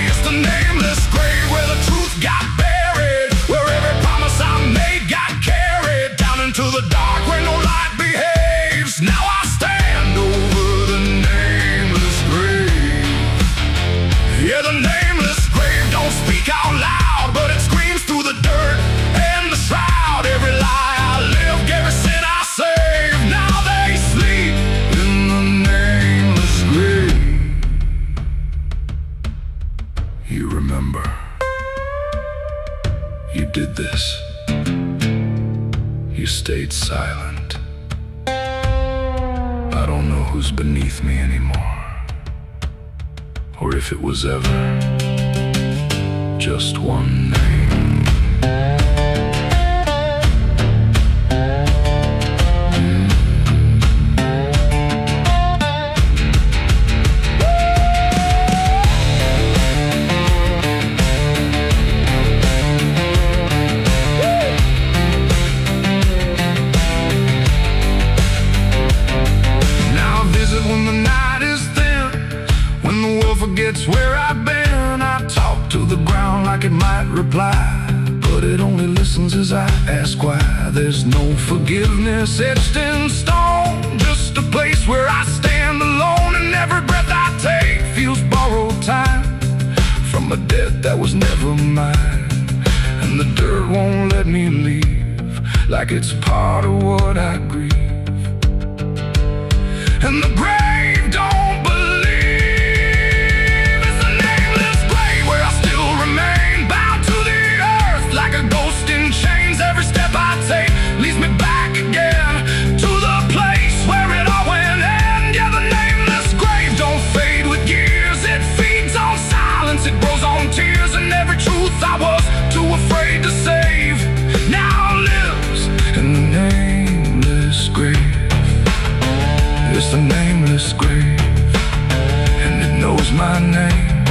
It's the nameless grave where the truth got buried, where every promise I made got carried down into the dark where no light behaves. Now I stand over the nameless grave. Yeah, the nameless grave don't speak out loud, but it screams through the dirt and the shroud. Every lie I lived, every sin I saved, who's beneath me anymore, or if it was ever just one name. Forgets where I've been. I talk to the ground like it might reply, but it only listens as I ask why. There's no forgiveness etched in stone, just a place where I stand alone, and every breath I take feels borrowed time from a debt that was never mine. And the dirt won't let me leave, like it's part of what I grieve. And the grave don't believe. Leads me back again to the place where it all went end. Yeah, the nameless grave don't fade with years. It feeds on silence, it grows on tears, and every truth I was too afraid to save now lives in the nameless grave. It's the nameless grave, and it knows my name,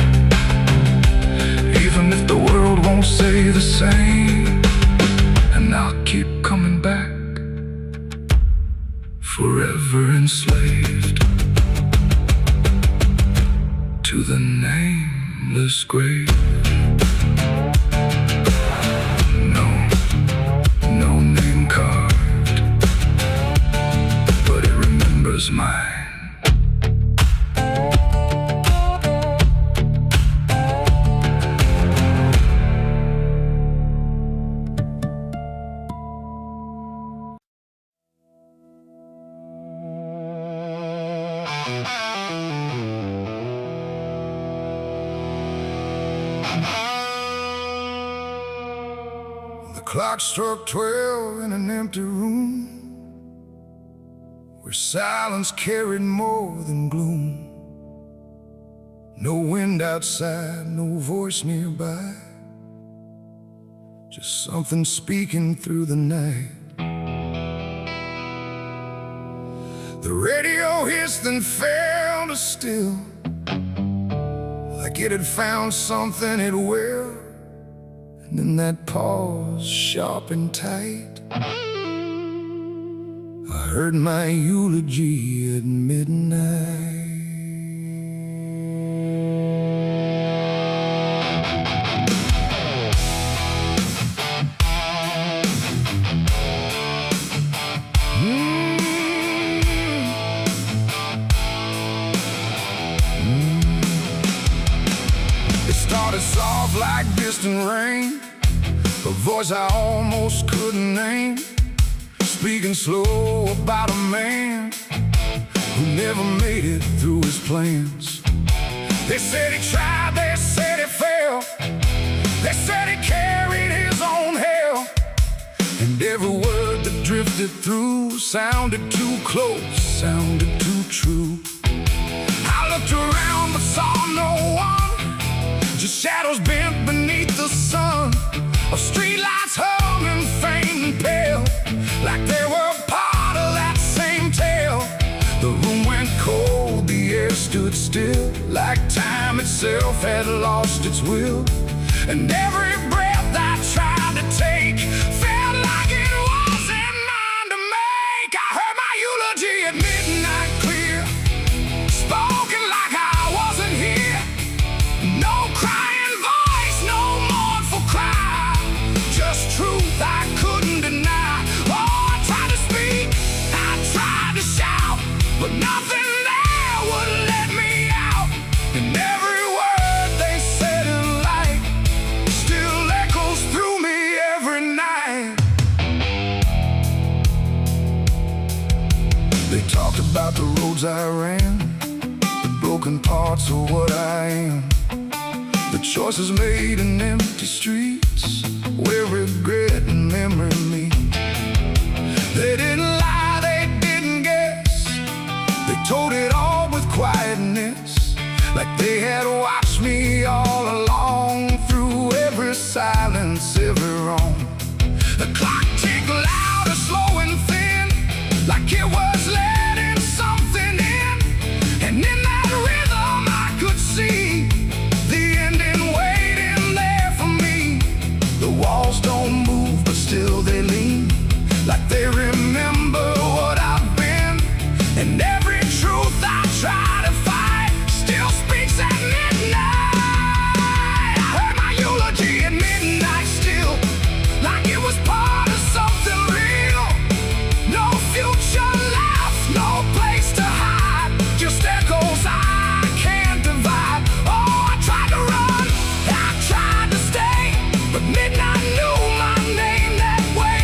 even if the world won't say the same. And I'll keep coming back, forever enslaved to the nameless grave. No name carved, but it remembers mine. The clock struck 12 in an empty room, where silence carried more than gloom. No wind outside, no voice nearby, just something speaking through the night. The radio hissed and fell to still, like it had found something it will. And in that pause, sharp and tight, I heard my eulogy at midnight. It started soft like distant rain, a voice I almost couldn't name, speaking slow about a man who never made it through his plans. They said he tried, they said he failed, they said he carried his own hell, and every word that drifted through sounded too close, sounded too true. I looked around but saw no one, just shadows bent beneath the sun, of streetlights humming faint and pale, like they were part of that same tale. The room went cold, the air stood still, like time itself had lost its will. And every breath I tried to take felt like it wasn't mine to make. I heard my eulogy at midnight clear, spoken like I wasn't here. No crying voice, no mournful cry, just truth I couldn't deny. Oh, I tried to speak, I tried to shout, but nothing there would let me out. And every word they said in light still echoes through me every night. They talked about the roads I ran, the broken parts of what I am, the choices made in empty streets where regret and memory meet. They didn't lie, they didn't guess, they told quietness, like they had watched me all along, through every silence, every wrong. The clock ticked louder, slow and thin, like it was letting something in. And in that rhythm I could see the ending waiting there for me. The walls don't move, but still they lean, like they remember what I've been. And every truth I try to fight still speaks at midnight. I heard my eulogy at midnight still, like it was part of something real. No future left, no place to hide, just echoes I can't divide. Oh, I tried to run, I tried to stay, but midnight knew my name that way.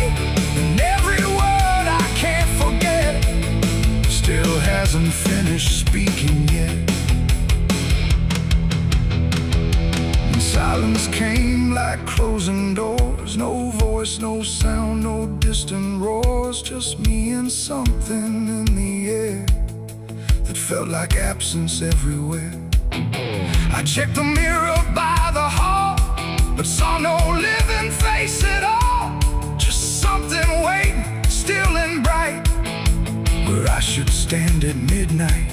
And every word I can't forget still hasn't finished speaking yet. And silence came like closing doors, no voice, no sound, no distant roars, just me and something in the air that felt like absence everywhere. I checked the mirror by the hall, but saw no living face at all, just something waiting, still and bright, where I should stand at midnight.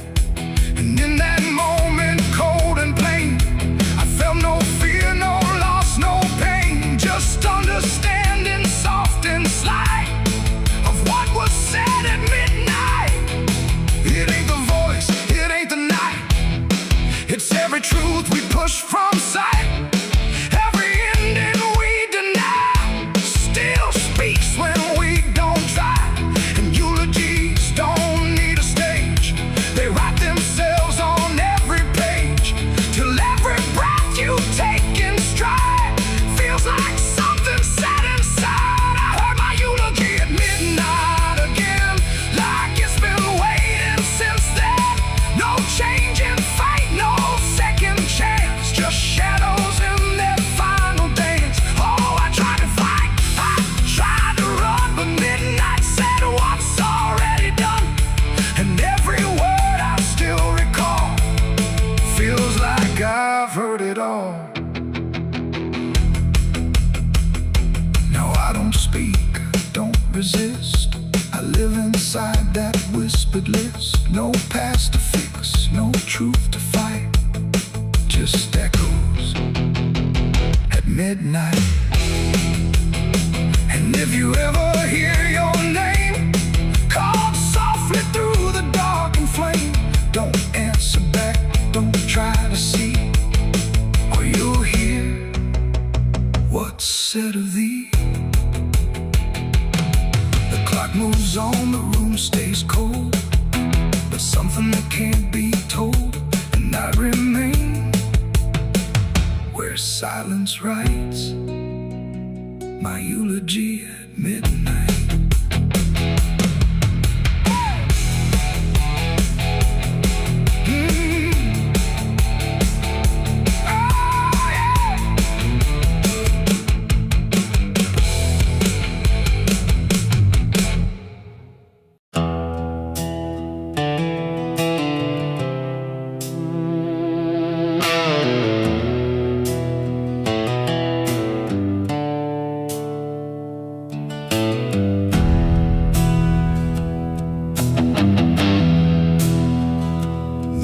And in that moment, cold and plain, I felt no fear, no loss, no pain, just understanding, soft and slight, of what was said at midnight. It ain't the voice, it ain't the night, it's every truth we push from sight. Every ending we deny still speaks when we don't try. And eulogies don't need a stage, they write themselves on every page, till every breath you take in stride feels like something set inside. I heard my eulogy at midnight again, like it's been waiting since then. No change in fate, no second chance, just shadows in their final dance. Oh, I tried to fight, I tried to run, but midnight said what's already done. And every word I still recall feels like I've heard it all. Now I don't speak, don't resist, I live inside that whispered list. No past to fix, no truth to fight, just echoes at midnight. And if you ever hear your name called softly through the dark and flame, don't answer back, don't try to see, or you'll hear what's said of thee. The clock moves on, the room stays cold, but something that can't be told, and I remain where silence writes my eulogy at midnight.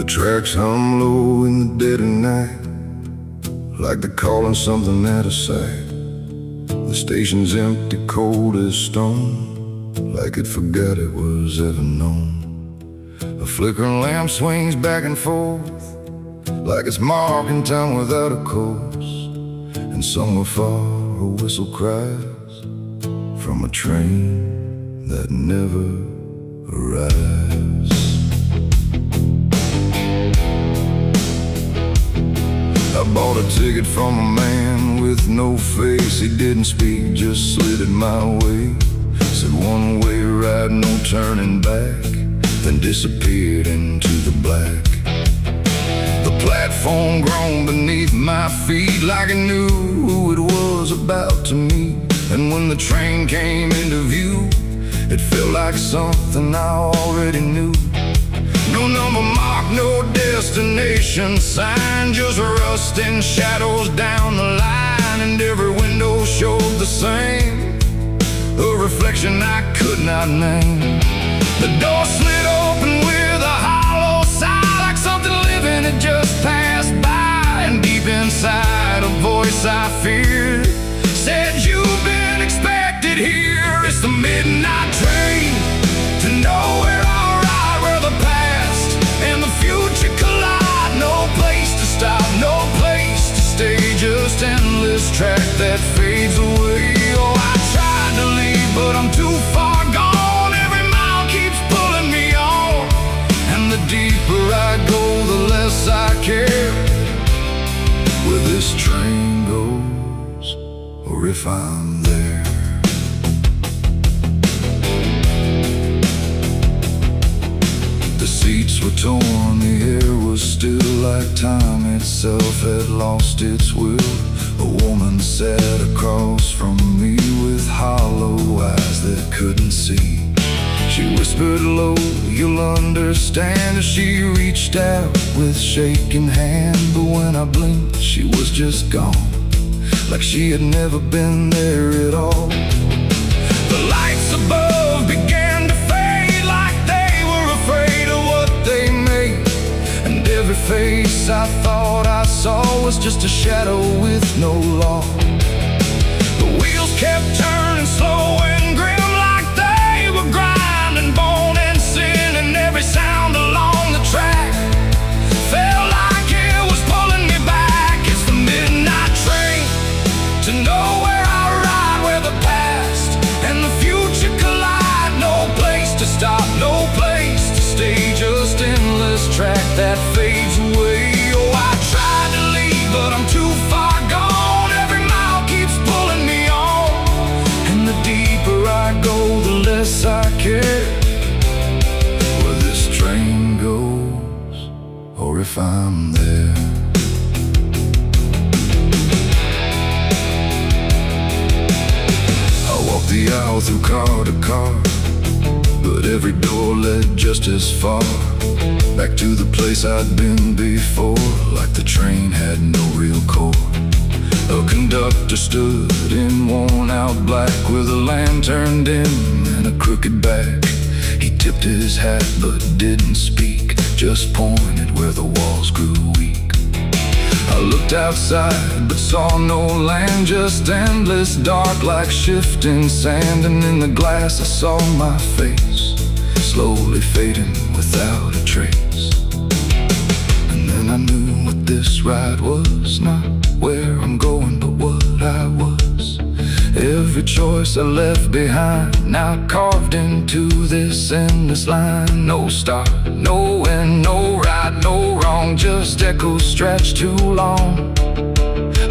Tracks hum low in the dead of night, like they're calling something out of sight. The station's empty, cold as stone, like it forgot it was ever known. A flickering lamp swings back and forth, like it's marking time without a course. And somewhere far a whistle cries from a train that never arrives. I bought a ticket from a man with no face. He didn't speak, just slid it my way. Said one way ride, no turning back, then disappeared into the black. The platform groaned beneath my feet, like it knew who it was about to meet. And when the train came into view, it felt like something I already knew. No number mark, no destination sign, just rusting shadows down the line, and every window showed the same, a reflection I could not name. The door slid open with a hollow sigh, like something living had just passed by, and deep inside a voice I feared said, "You've been expected here." It's the midnight train to nowhere, alright, where the past and the future collide. No place to stop, no place to stay, just endless track that fades away. Oh, I tried to leave, but I'm too far gone. Every mile keeps pulling me on, and the deeper I go, the less I care where this train goes, or if I'm there. The seats were torn, the air was still, like time itself had lost its will. A woman sat across from me with hollow eyes that couldn't see. She whispered low, "You'll understand," as she reached out with shaking hand. But when I blinked, she was just gone, like she had never been there at all. The lights above began to fade, like they were afraid of what they made, and every face I thought I saw was just a shadow with no law. The wheels kept turning slow and grim, like they were grinding bone and sin, and every sound along the track felt like it was pulling me back. It's the midnight train to nowhere, I ride, where the past and the future collide. No place to stop, no place to stay, just endless track that fades away. Oh, I tried to leave, but I'm too far gone. Every mile keeps pulling me on, and the deeper I go, the less I care where this train goes, or if I'm there. I walked the aisle through car to car, but every door led just as far back to the place I'd been before, like the train had no real core. A conductor stood in worn-out black with a lantern dim and a crooked back. He tipped his hat but didn't speak, just pointed where the walls grew weak. I looked outside but saw no land, just endless dark like shifting sand. And in the glass I saw my face, slowly fading without a trace. And then I knew what this ride was, not where I'm going but what I was. Every choice I left behind, now carved into this endless line. No start, no end, no right, no wrong, just echoes stretched too long.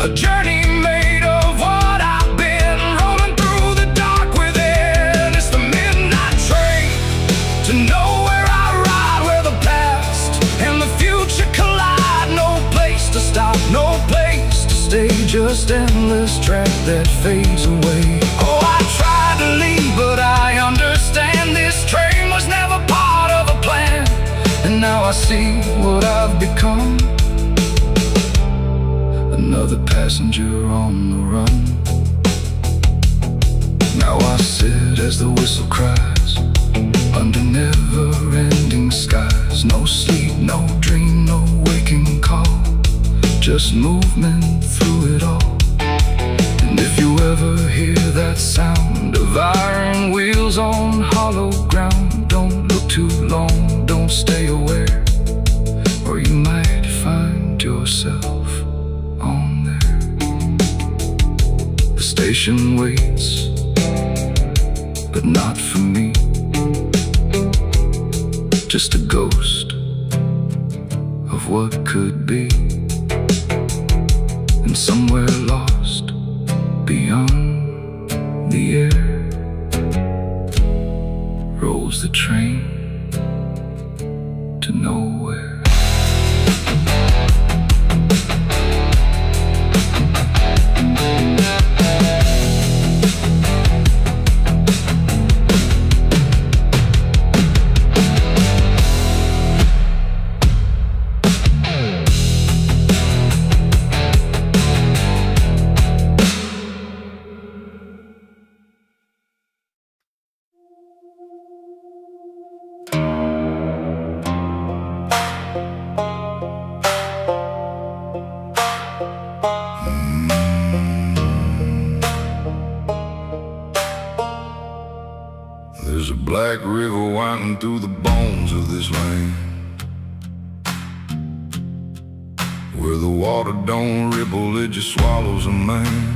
A journey made of what I've been, rolling through the dark within. It's the midnight train to nowhere, I ride, where the past and the future collide. No place to stop, no place to stay, just endless track that fades away. Oh, I tried to leave, but I understand this train was never part of a plan, and now I see what I've become, another passenger on the run. Now I sit as the whistle cries, under never-ending skies. No sleep, no dream, no waking call, just movement through it all. And if you ever hear that sound of iron wheels on hollow ground, don't look too long, don't stay aware, or you might find yourself on there. The station waits, but not for me, just a ghost of what could be. And somewhere lost beyond the air rolls the train to nowhere. black river winding through the bones of this land, where the water don't ripple, it just swallows a man.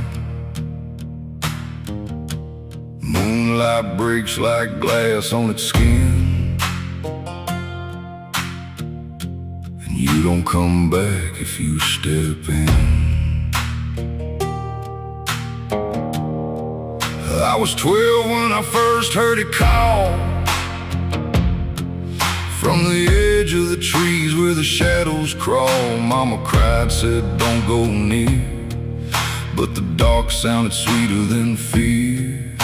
Moonlight breaks like glass on its skin, and you don't come back if you step in. I was 12 when I first heard it call, from the edge of the trees where the shadows crawl. Mama cried, said don't go near, but the dark sounded sweeter than fear.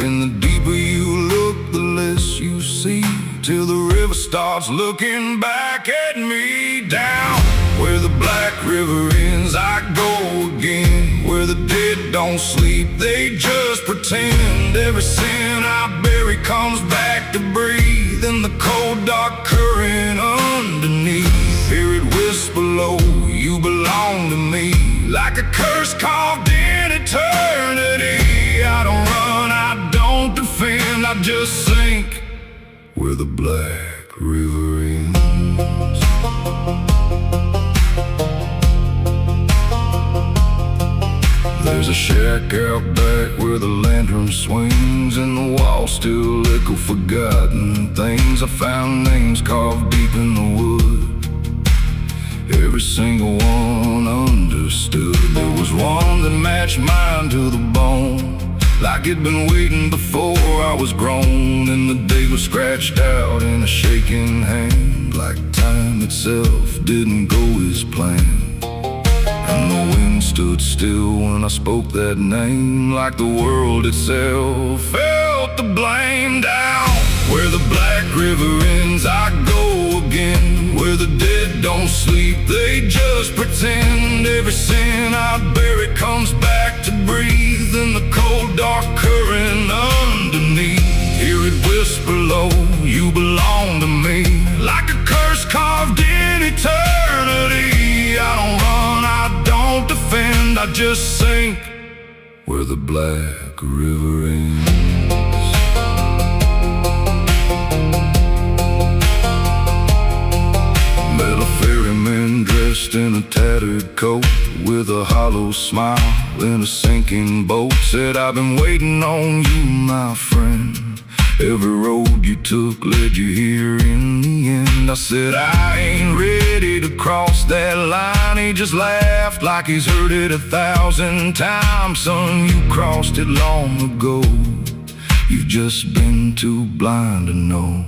And the deeper you look, the less you see, till the river starts looking back at me. Down where the black river ends, I go again, where the dead don't sleep, they just pretend. Every sin I bury comes back to breathe in the cold dark current underneath. Hear it whisper low, you belong to me, like a curse carved in eternity. I don't run, I don't defend, I just sink where the black river ends. There's a shack out back where the lantern swings, and the walls still echo forgotten things. I found names carved deep in the wood, every single one understood. There was one that matched mine to the bone, like it'd been waiting before I was grown. And the day was scratched out in a shaking hand, like time itself didn't go as planned. And the wind stood still when I spoke that name, like the world itself felt the blame. Down where the black river ends, I go again, where the dead don't sleep, they just pretend. Every sin I bury comes back to breathe in the cold dark current underneath. Hear it whisper low, you belong to me, like a curse carved in eternity. I don't run, I don't defend, I just sink where the black river ends. Met a ferryman dressed in a tattered coat, with a hollow smile in a sinking boat. Said, I've been waiting on you, my friend. Every road you took led you here in the end. I said, I ain't ready to cross that line. He just laughed like he's heard it 1,000 times. Son, you crossed it long ago, you've just been too blind to know.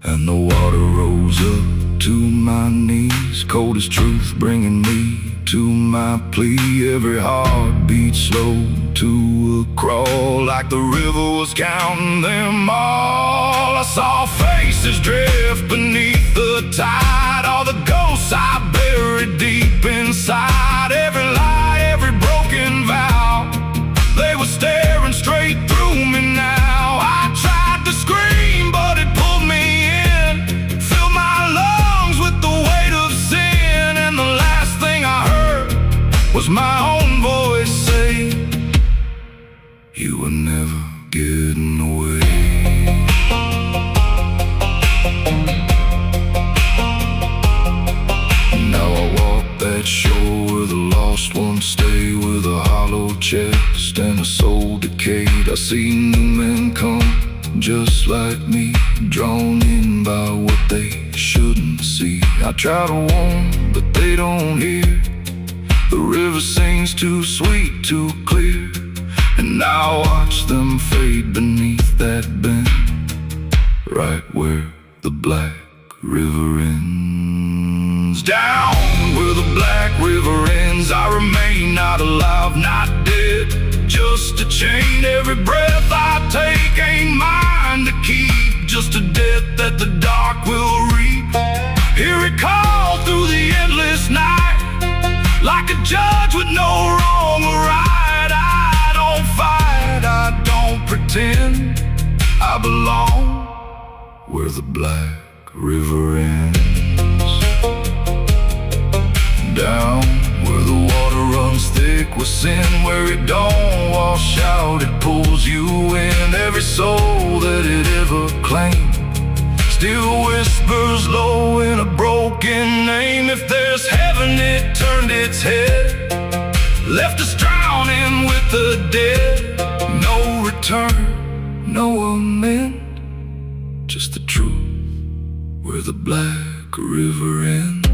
And the water rose up to my knees, cold as truth, bringing me to my plea. Every heartbeat slow to a crawl, like the river was counting them all. I saw faces drift beneath the tide, all the ghosts I buried deep inside. Every lie, every broken vow, they were staring straight through me now. I tried to scream, but it pulled me in, filled my lungs with the weight of sin. And the last thing I heard was my own voice say, you were never getting away. Now I walk that shore where the lost ones stay, with a hollow chest and a soul decayed. I see new men come just like me, drawn in by what they shouldn't see. I try to warn, but they don't hear. The river sings too sweet, too clear, and I watch them fade beneath that bend, right where the black river ends. Down where the black river ends, I remain not alive, not dead, just a chain. Every breath I take ain't mine to keep, just a death that the dark will reap. Hear it call through the endless night, like a judge with no wrong or right. I don't fight, I don't pretend, I belong where the black river ends. Down where the water runs runs thick with sin. Where it don't wash out, it pulls you in. Every soul that it ever claimed still whispers low in a broken name. If there's heaven, it turned its head, left us drowning with the dead. No return, no amend, just the truth where the black river ends.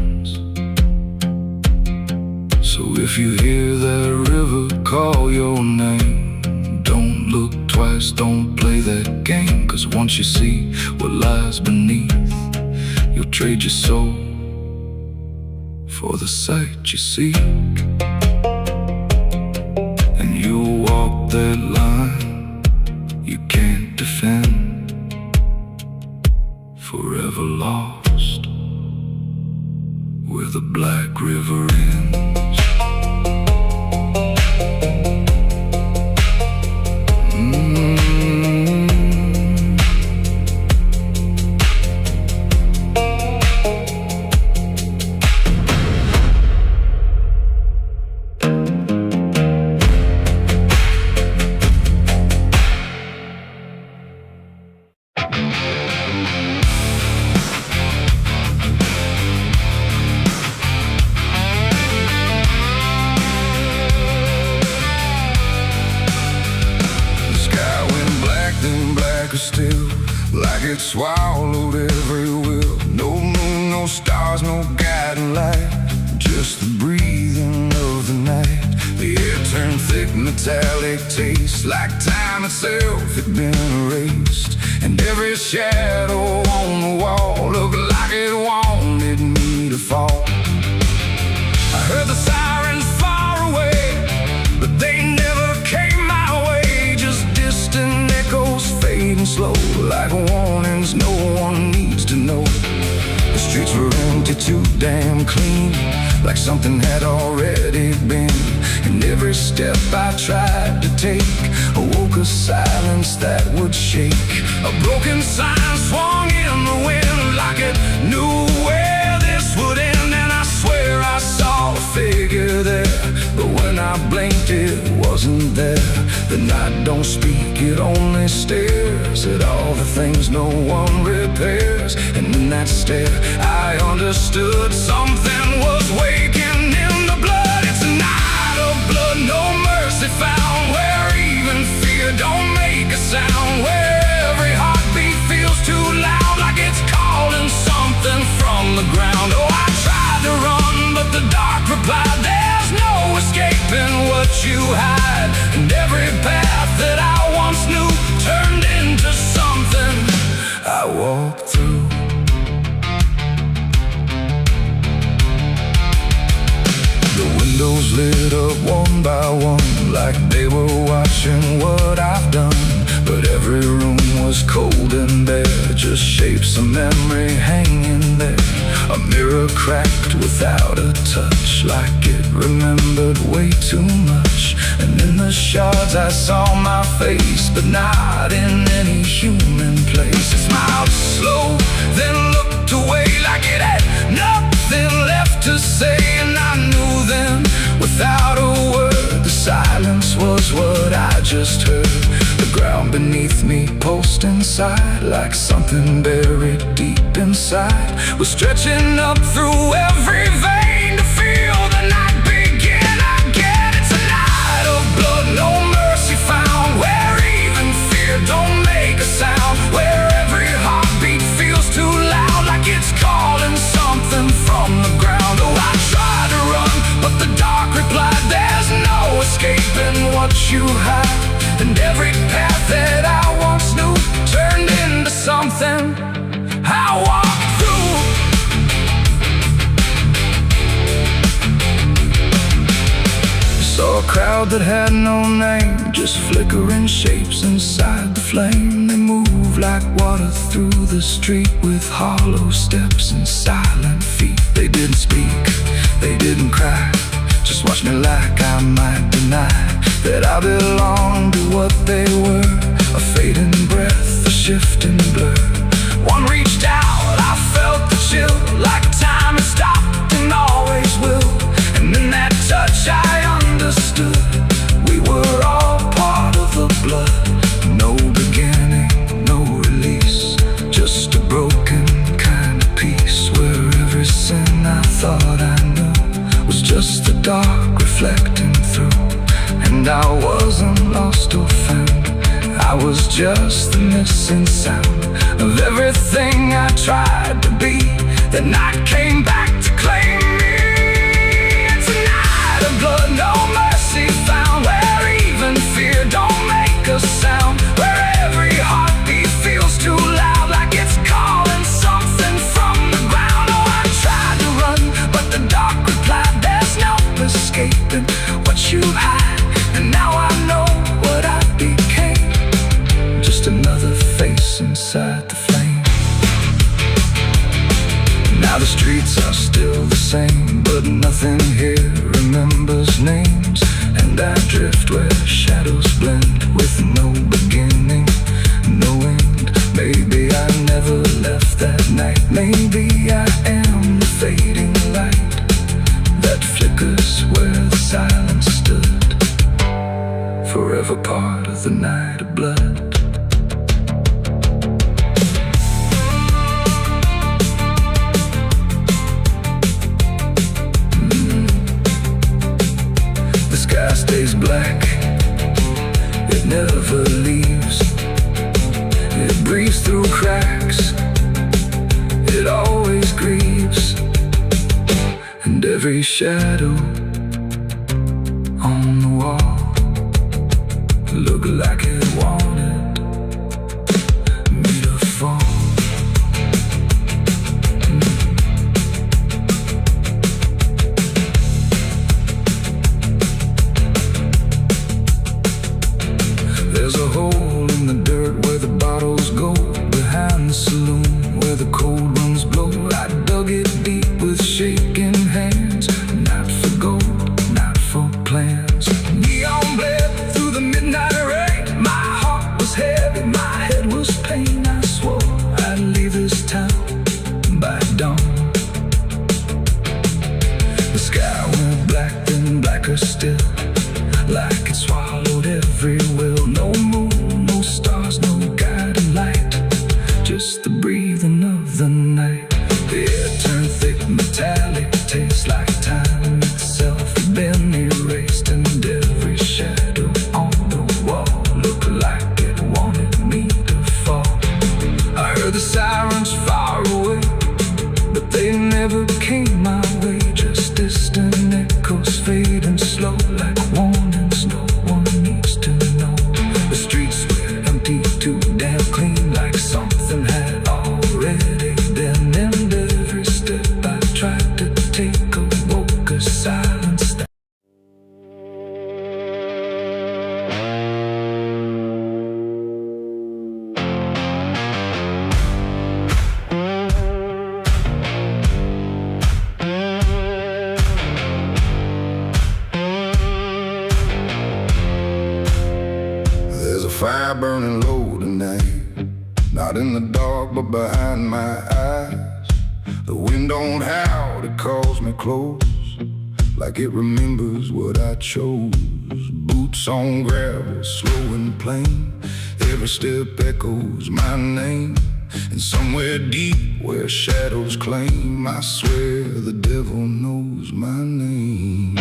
So if you hear that river call your name, don't look twice, don't play that game. 'Cause once you see what lies beneath, you'll trade your soul for the sight you seek. And you'll walk that line you can't defend, forever lost where the black river ends. Still, like it swallowed every will. No moon, no stars, no guiding light, just the breathing of the night. The air turned thick, metallic taste, like time itself had been erased. And every shadow on the wall looked like it wanted me to fall. I heard the sirens far away, but they never came my way. Just distant echoes fading slow, like warnings no one needs to know. The streets were empty, too damn clean, like something had already been. And every step I tried to take awoke a silence that would shake. A broken sign swung in the wind, like it knew where this would end. And I swear I saw a figure there, but when I blinked it wasn't there. The night don't speak, it only stares at all the things no one repairs. And in that stare I understood something was waking in the blood. It's a night of blood, no mercy found, where even fear don't make a sound, where every heartbeat feels too loud, like it's calling something from the ground. Oh, I tried to run, but the dark replied, there's no escaping what you hide. And every path that I once knew turned into something I walked through. The windows lit up one by one, like they were watching what I've done. But every room was cold and bare, just shapes of memory hanging there. A mirror cracked without a touch, like it remembered way too much. And in the shards I saw my face, but not in any human place. It smiled slow, then looked away, like it had nothing left to say. And I knew then, without a word, the silence was what I just heard. The ground beneath me pulsed inside, like something buried deep inside was stretching up through every vein to feel the night begin again. It's a night of blood, no mercy found, where even fear don't make a sound, where every heartbeat feels too loud, like it's calling something from the ground. Oh, I tried to run, but the dark replied, there's no escaping what you hide. And every path that I once knew turned into something I walked through. Saw a crowd that had no name, just flickering shapes inside the flame. They moved like water through the street, with hollow steps and silent feet. They didn't speak, they didn't cry, just watched me like I might deny that I belonged to what they were. A fading breath, a shifting blur. One reached out, I felt the chill, like time has stopped and always will. And in that touch I understood dark reflecting through. And I wasn't lost or found, I was just the missing sound of everything I tried to be. The night came back to claim me. It's a night of blood, no mercy found, where even fear don't make a sound, where every heartbeat feels too loud, like it's calling something from the ground. Oh, I tried to run, but the dark replied, there's no escaping what you hide. And now I know what I became, just another face inside the flame. Now the streets are still the same, but nothing here remembers names. And I drift where shadows blend with no beginning, no end. Maybe I never left that night. Maybe I am the fading light that flickers where the silence stood, forever part of the night of blood. The sky stays black, it never leaves. It breathes through cracks, it always grieves. And every shadow on the wall look like it wanted me to fall. There's a hole in the dirt where the bottles go, behind the saloon where the cold winds blow. I dug it deep with shaking hands, not for gold, not for plans. Neon bled through the midnight rain, my heart was heavy, my head was pain. I swore I'd leave this town by dawn. The sky went black, then blacker still, like it swallowed every will. No moon, no stars, no guiding light, just the breathing of the night. The air turned thick, metallic, tastes like time itself had been erased. And every shadow on the wall looked like it wanted me to fall. I heard the sirens far away, but they never came my way. Just distant echoes fading slow, like warnings no one needs to know. The streets were empty, too damn clean, like something had already been. And every step I tried to take awoke a silence that there's a fire burning low tonight, not in the dark but behind my eyes. The wind don't howl, it calls me close, like it remembers what I chose. Boots on gravel, slow and plain, every step echoes my name. And somewhere deep where shadows claim, I swear the devil knows my name.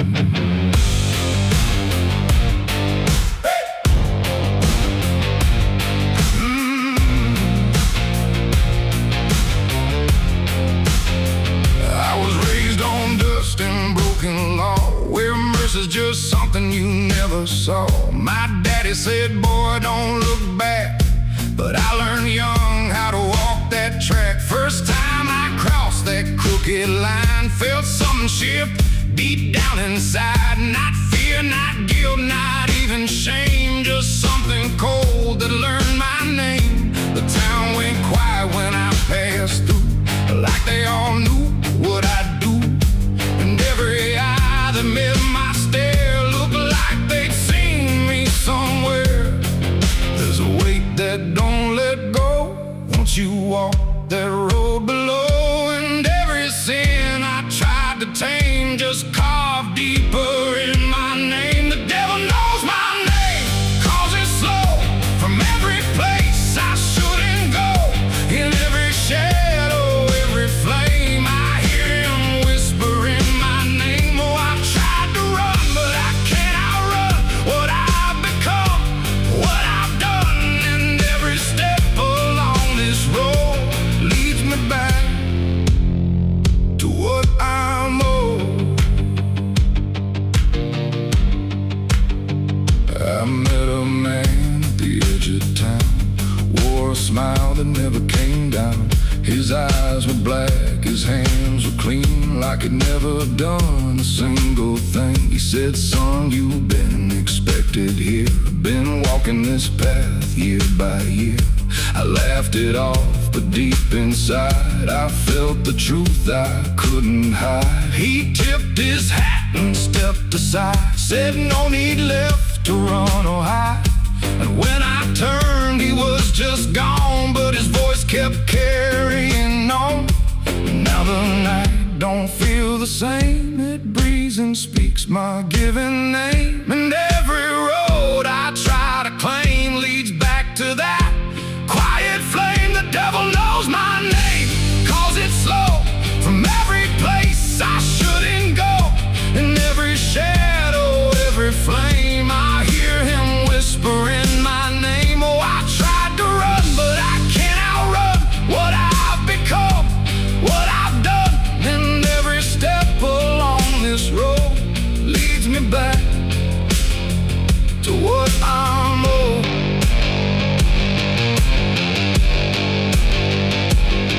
Is just something you never saw. My daddy said, boy, don't look back, but I learned young how to walk that track. First time I crossed that crooked line, felt something shift deep down inside. Not fear, not guilt, not even shame, just something cold that learned my name. The town went quiet when I passed through, like they all knew what I'd do. And every eye that met my stare looked like they'd seen me somewhere. There's a weight that don't let go once you walk that road below. And every sin I tried to tame just carved deeper in my name. The devil knows my name, calls it slow from every place I shouldn't go. In every shadow, every flame, I hear him whispering my name. Oh, I've tried to hands were clean, like he'd never done a single thing. He said, son, you've been expected here, been walking this path year by year. I laughed it off, but deep inside I felt the truth I couldn't hide. He tipped his hat and stepped aside, said no need left to run or hide. And when I turned, he was just gone, but his voice kept carrying on. Now the night don't feel the same, it breathes and speaks my given name. And every road I try to claim leads back to that quiet flame. The devil knows my name, calls it slow from every place I shouldn't go. In every shadow, every flame, I hear him whispering my name. Oh, I tried to run, but I can't outrun what I've become, what I've done. And every step along this road leads me back to what I'm owed.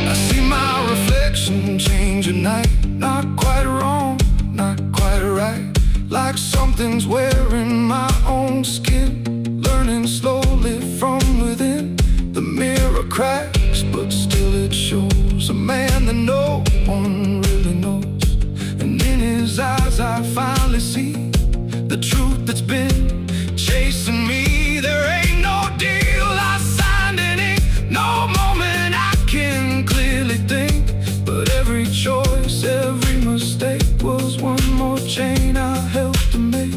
I see my reflection change at night, not quite wrong, not quite right. Like something's wearing my own skin, learning slowly from within. The mirror cracks, but still it shows a man that no one really knows. And in his eyes I finally see the truth that's been chasing me. There ain't no deal I signed in ink, no moment I can clearly think. But every choice, every mistake was one more chain I helped to make.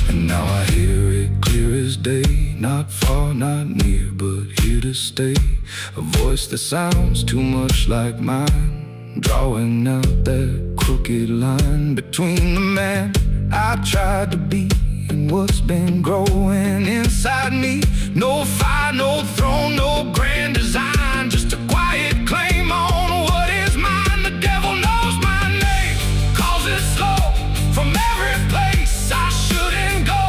And now I hear it clear as day, not far, not near, but here to stay. A voice that sounds too much like mine, drawing out that crooked line between the man I tried to be and what's been growing inside me. No fire, no throne, no grand design, just a quiet claim on what is mine. The devil knows my name, calls it slow from every place I shouldn't go.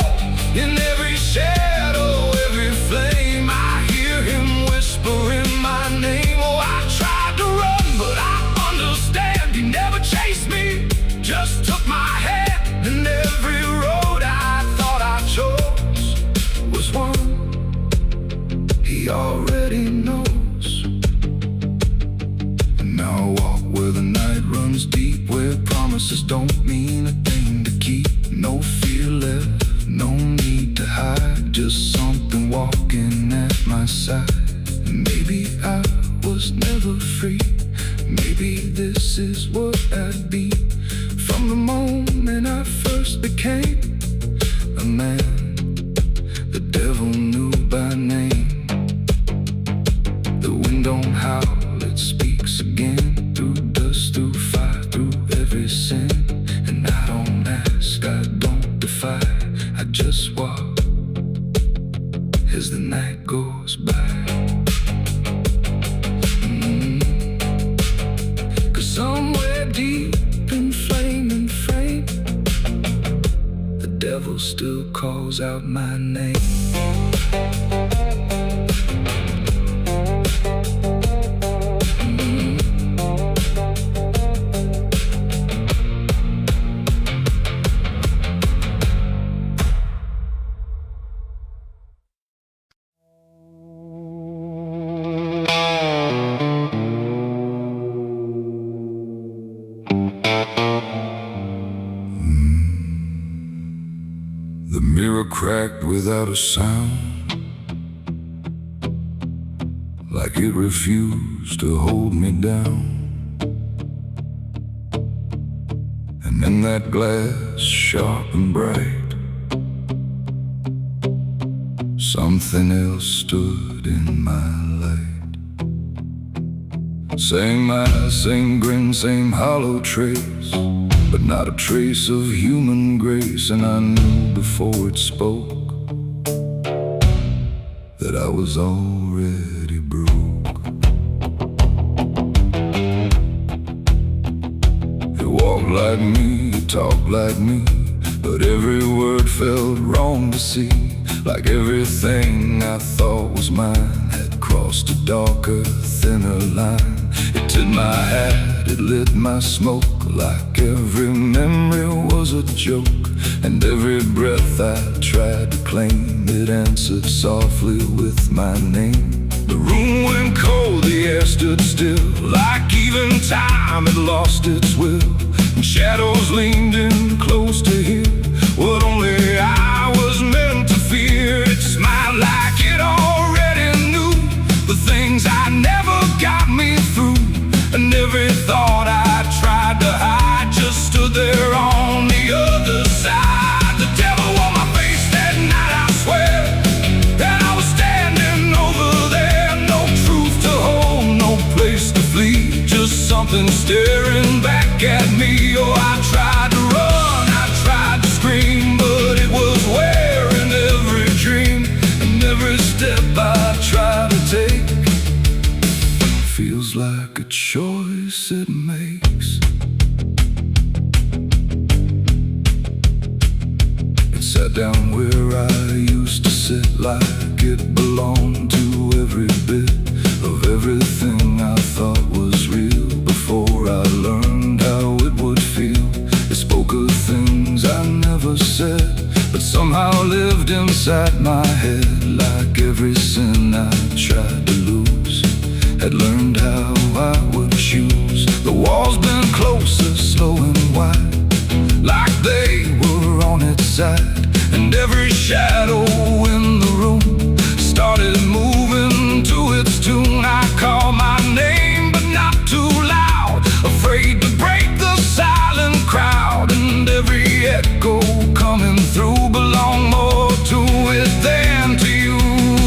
In every shadow, every flame, I hear him whispering my name. Oh, I tried to run, but I understand he never chased me, just took my hand. And every road I thought I chose was one he already knows. And now I walk where the night runs deep, where promises don't mean a thing to keep. No fear left, no need to hide, just something walking at my side. Maybe I was never free, maybe this is what I'd be. From the moment I first became a man, the devil knew by name. The wind don't howl, it speaks again, through dust, through fire, through every sin. And I don't ask, I don't defy, I just walk as the night goes by. Cause somewhere deep in flame and frame, the devil still calls out my name. The mirror cracked without a sound, like it refused to hold me down. And in that glass, sharp and bright, something else stood in my light. Same eyes, same grin, same hollow trace, but not a trace of human grace. And I knew before it spoke that I was already broke. It walked like me, it talked like me, but every word felt wrong to see. Like everything I thought was mine had crossed a darker, thinner line. It took my hat it lit my smoke like every memory was a joke. And every breath I tried to claim, it answered softly with my name. The room went cold, the air stood still, like even time had lost its will. And shadows leaned in close to hear what only I was meant to fear. It smiled like it already knew the things I never got me through. And every thought I tried to hide just stood there on the other side. The devil on my face that night, I swear. And I was standing over there, no truth to hold, no place to flee, just something staring back at me. Oh, I tried to run, I tried to scream, but it was wearing every dream. And every step I tried to take feels like a choice it makes. It sat down where I used to sit, like it belonged to every bit of everything I thought was real. Before I learned how it would feel, it spoke of things I never said, but somehow lived inside my head. Like every sin I tried to lose, had learned how I would choose. The walls bent closer, slow and wide, like they were on its side. And every shadow in the room started moving to its tune. I called my name, but not too loud, afraid to break the silent crowd. And every echo coming through belonged more to it than to you.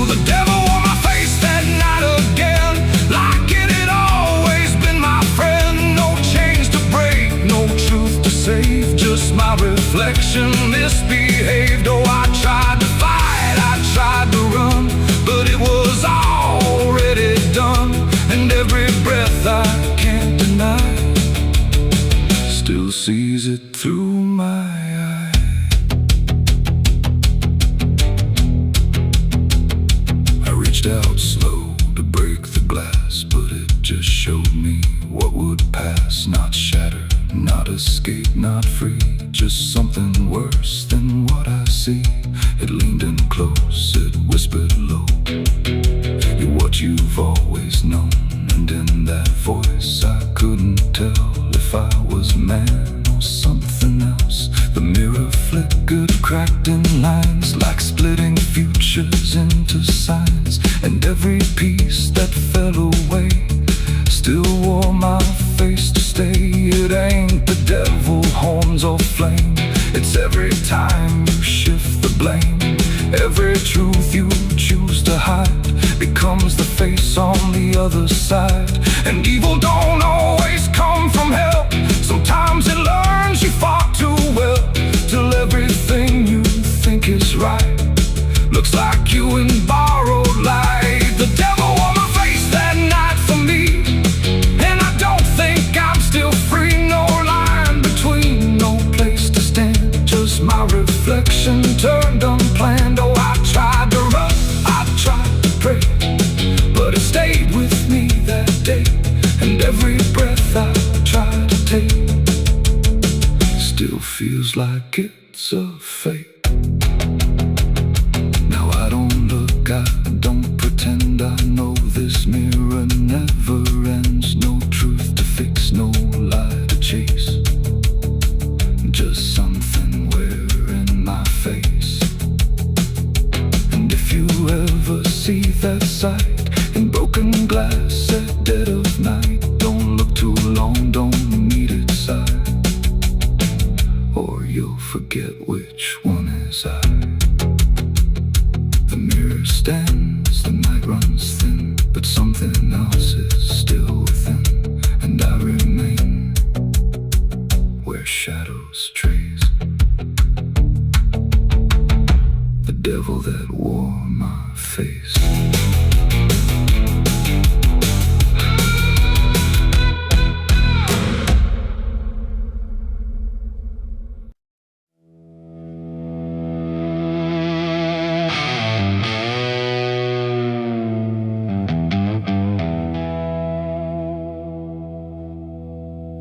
The devil on my face that night again, like it had always been my friend. No chains to break, no truth to save, just my reflection misbehaved. Oh, I tried to fight, I tried to run, but it was already done. And every breath I can't deny still sees it through my eye. I reached out slow to break the glass, but it just showed me what would pass. Not shatter, not escape, not free, just something worse than what I see. It leaned in close, it whispered low, you're what you've always known. And in that voice I couldn't tell if I was man or something else. The mirror flickered, cracked in lines, like splitting futures into signs. And every piece that fell away still wore my face to stay. It ain't the devil, horns or flame, it's every time you shift the blame. Every truth you choose to hide becomes the face on the other side. And evil don't always come from hell, sometimes it learns you fought too well, till everything you think is right looks like you in borrowed light. The devil on my face that night for me, and I don't think I'm still free. No line between, no place to stand, just my reflection turned unplanned. Oh, I tried to run, I tried to pray, but it stayed with me that day. And every breath I try to take still feels like it's a fake. Now I don't look, I don't pretend, I know this mirror never ends. No truth to fix, no lie to chase, just something wearing my face. And if you ever see that sight in broken glass at dead of night, don't look too long, don't meet its side, or you'll forget which one is I. The mirror stands, the night runs thin, but something else is still within. And I remain where shadows trace the devil that wore my face.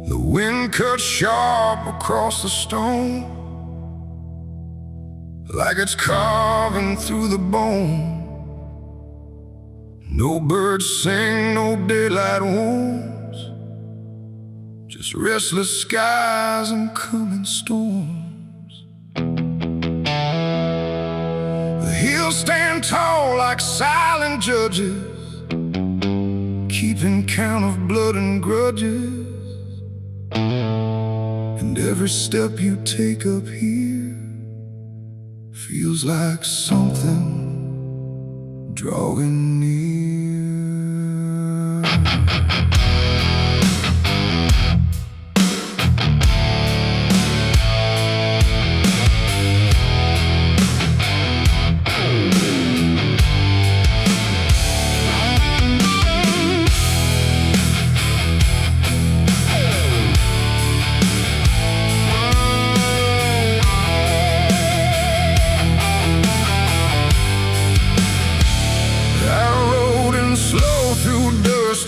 The wind cuts sharp across the stone, like it's carving through the bone. No birds sing, no daylight wounds, just restless skies and coming storms. The hills stand tall like silent judges, keeping count of blood and grudges. And every step you take up here feels like something drawing near.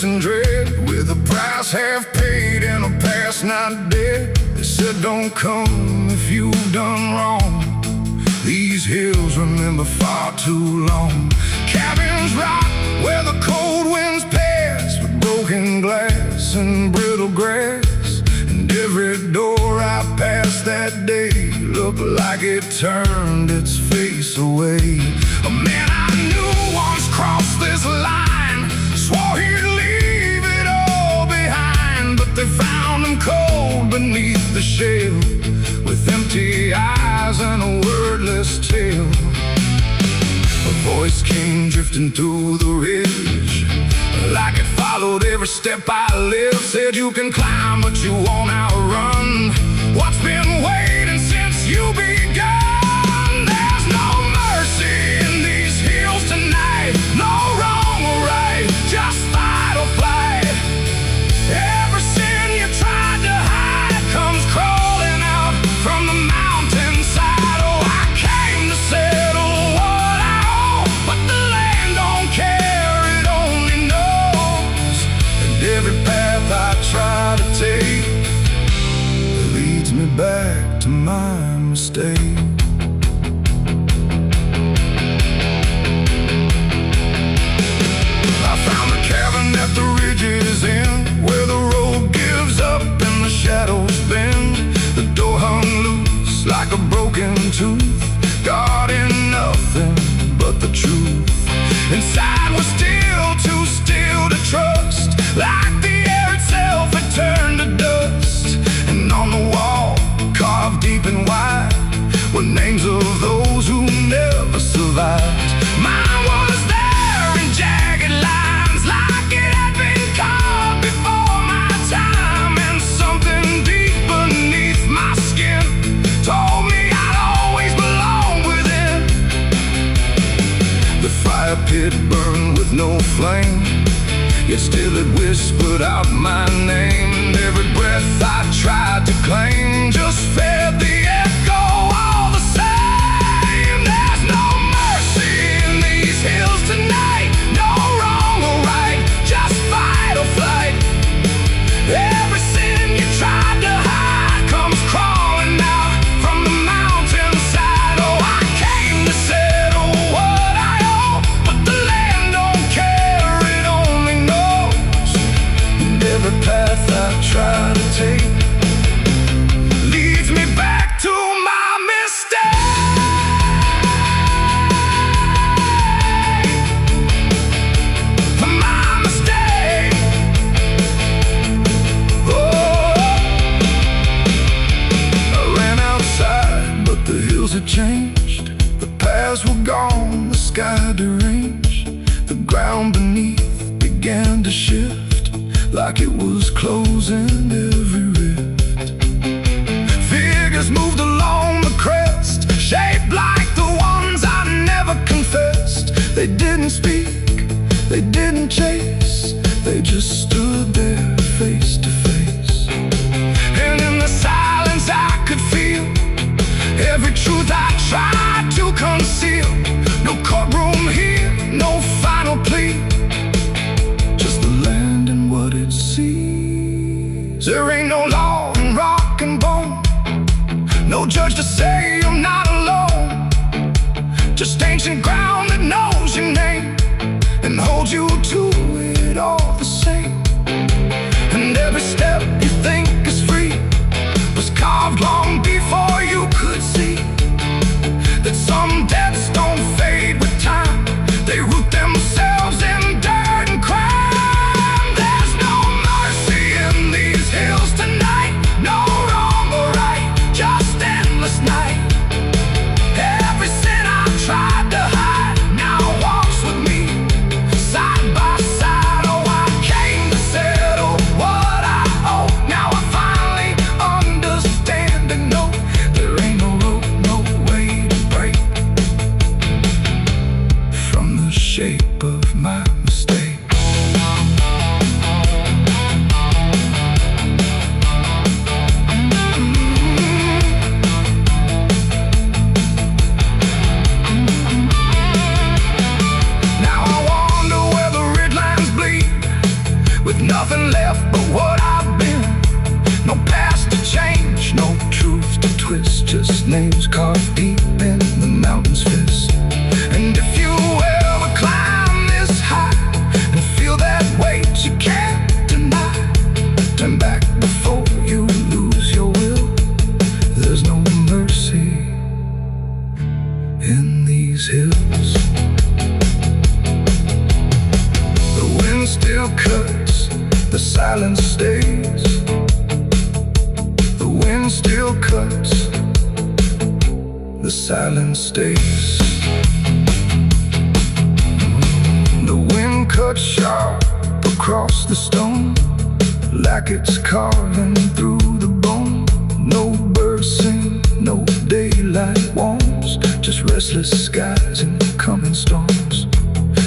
And dread, with a price half paid and a past not dead. They said don't come if you've done wrong. These hills remember far too long. Cabins rock where the cold winds pass, with broken glass and brittle grass. And every door I passed that day looked like it turned its face away. A man I knew once crossed this line, swore he'd leave it all behind, but they found him cold beneath the shell, with empty eyes and a wordless tale. A voice came drifting through the ridge, like it followed every step I lived. Said you can climb but you won't outrun what's been waiting since you begun. There's no mercy in these hills tonight, no wrong or right, just fight or flight. Every sin you tried to hide comes crawling out from the mountainside. Oh, I came to settle what I owe, but the land don't care, it only knows. And every path I try to take leads me back to my mistake. At the ridge's end, where the road gives up and the shadows bend, the door hung loose like a broken tooth, guarding nothing but the truth. Inside was still too still to trust, like the air itself had turned to dust. And on the wall, carved deep and wide, were names of those who never survived. Mine was there in jagged lines, like it had been carved before my time. And something deep beneath my skin told me I'd always belong within. The fire pit burned with no flame, yet still it whispered out my name. And every breath I tried to claim just fed the echo all the same. There's no mercy in these hills tonight, no wrong or right, just fight or flight. Every sin you tried to hide comes crawling out from the mountainside. Oh, I came to settle what I owe, but the land don't care, it only knows. And every path I try to take leads me back to my mistake. My mistake. Oh, I ran outside, but the hills had changed. The paths were gone, the sky deranged. The ground beneath began to shift, like it was closing every rift. Figures moved along the crest, shaped like the ones I never confessed. They didn't speak, they didn't chase, they just stood there face to face. And in the silence I could feel every truth I tried to conceal. No courtroom here, no final plea, just the land and what it sees. There ain't no outlaw and rock and bone. No judge to say I'm not alone. Just ancient ground that knows your name and holds you to it all the same. And every step you think is free was carved long before you could see that some debts don't fade with time. They root themselves in dirt and crime. There's no mercy in these hills tonight. No wrong or right, just endless night. Every sin I've tried to hide now walks with me, side by side. Oh, I came to settle what I owe. Now I finally understand and know there ain't no road, no way to break from the shape of my mistake. Now I wonder where the red lines bleed, with nothing left but what I've been. No past to change, no truth to twist, just names carved deep in the mountain's fist. And if you ever climb this high and feel that weight you can't deny, turn back before you lose your will. There's no mercy in these hills. The wind still cuts, the silence stays. The wind still cuts, the silence stays. The wind cuts sharp across the stone, like it's carving through the bone. No birds sing, no daylight warms, just restless skies and coming storms.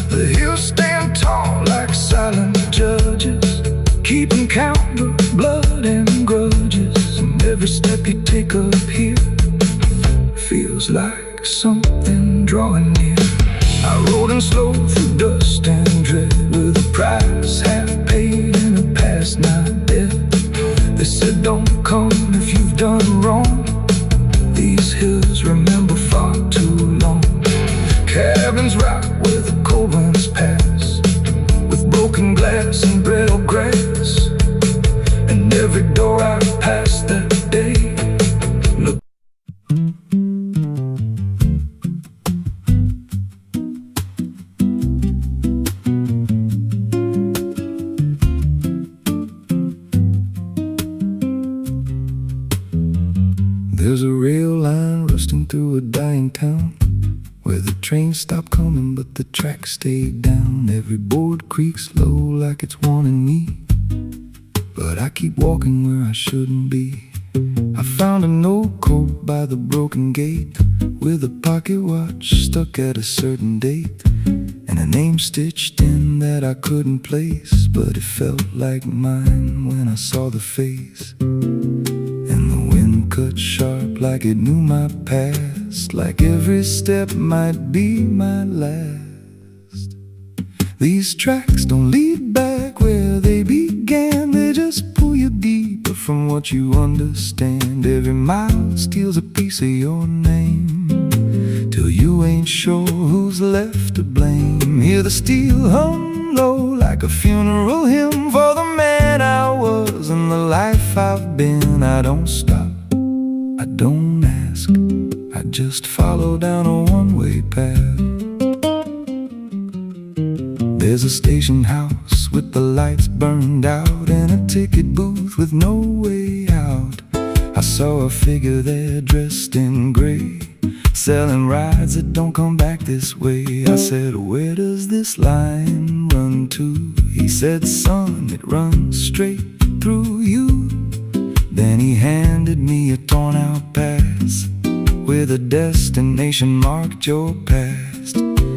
The hills stand tall like silent judges, keeping count of blood and grudges. And every step you take up here feels like something drawing near. I rode in slow through dust and dread, with a price half paid and a past not dead. They said don't come if you've done wrong. These hills remember far too long. Cabins rock where the cold winds pass, with broken glass and brittle grass. And every door I've passed that day look. There's a rail line rusting through a dying town, where the trains stop coming but the tracks stay down. Every board creaks low like it's warning me, but I keep walking where I shouldn't be. I found an old coat by the broken gate, with a pocket watch stuck at a certain date, and a name stitched in that I couldn't place, but it felt like mine when I saw the face. And the wind cut sharp like it knew my past, like every step might be my last. These tracks don't lead back where they began, they just pull you deeper from what you understand. Every mile steals a piece of your name, till you ain't sure who's left to blame. Hear the steel hum low like a funeral hymn for the man I was and the life I've been. I don't stop, I don't ask, I just follow down a one-way path. There's a station house with the lights burned out, and a ticket booth with no way out. I saw a figure there dressed in gray, selling rides that don't come back this way. I said, where does this line run to? He said, son, it runs straight through you. Then he handed me a torn out pass, with a destination marked your path.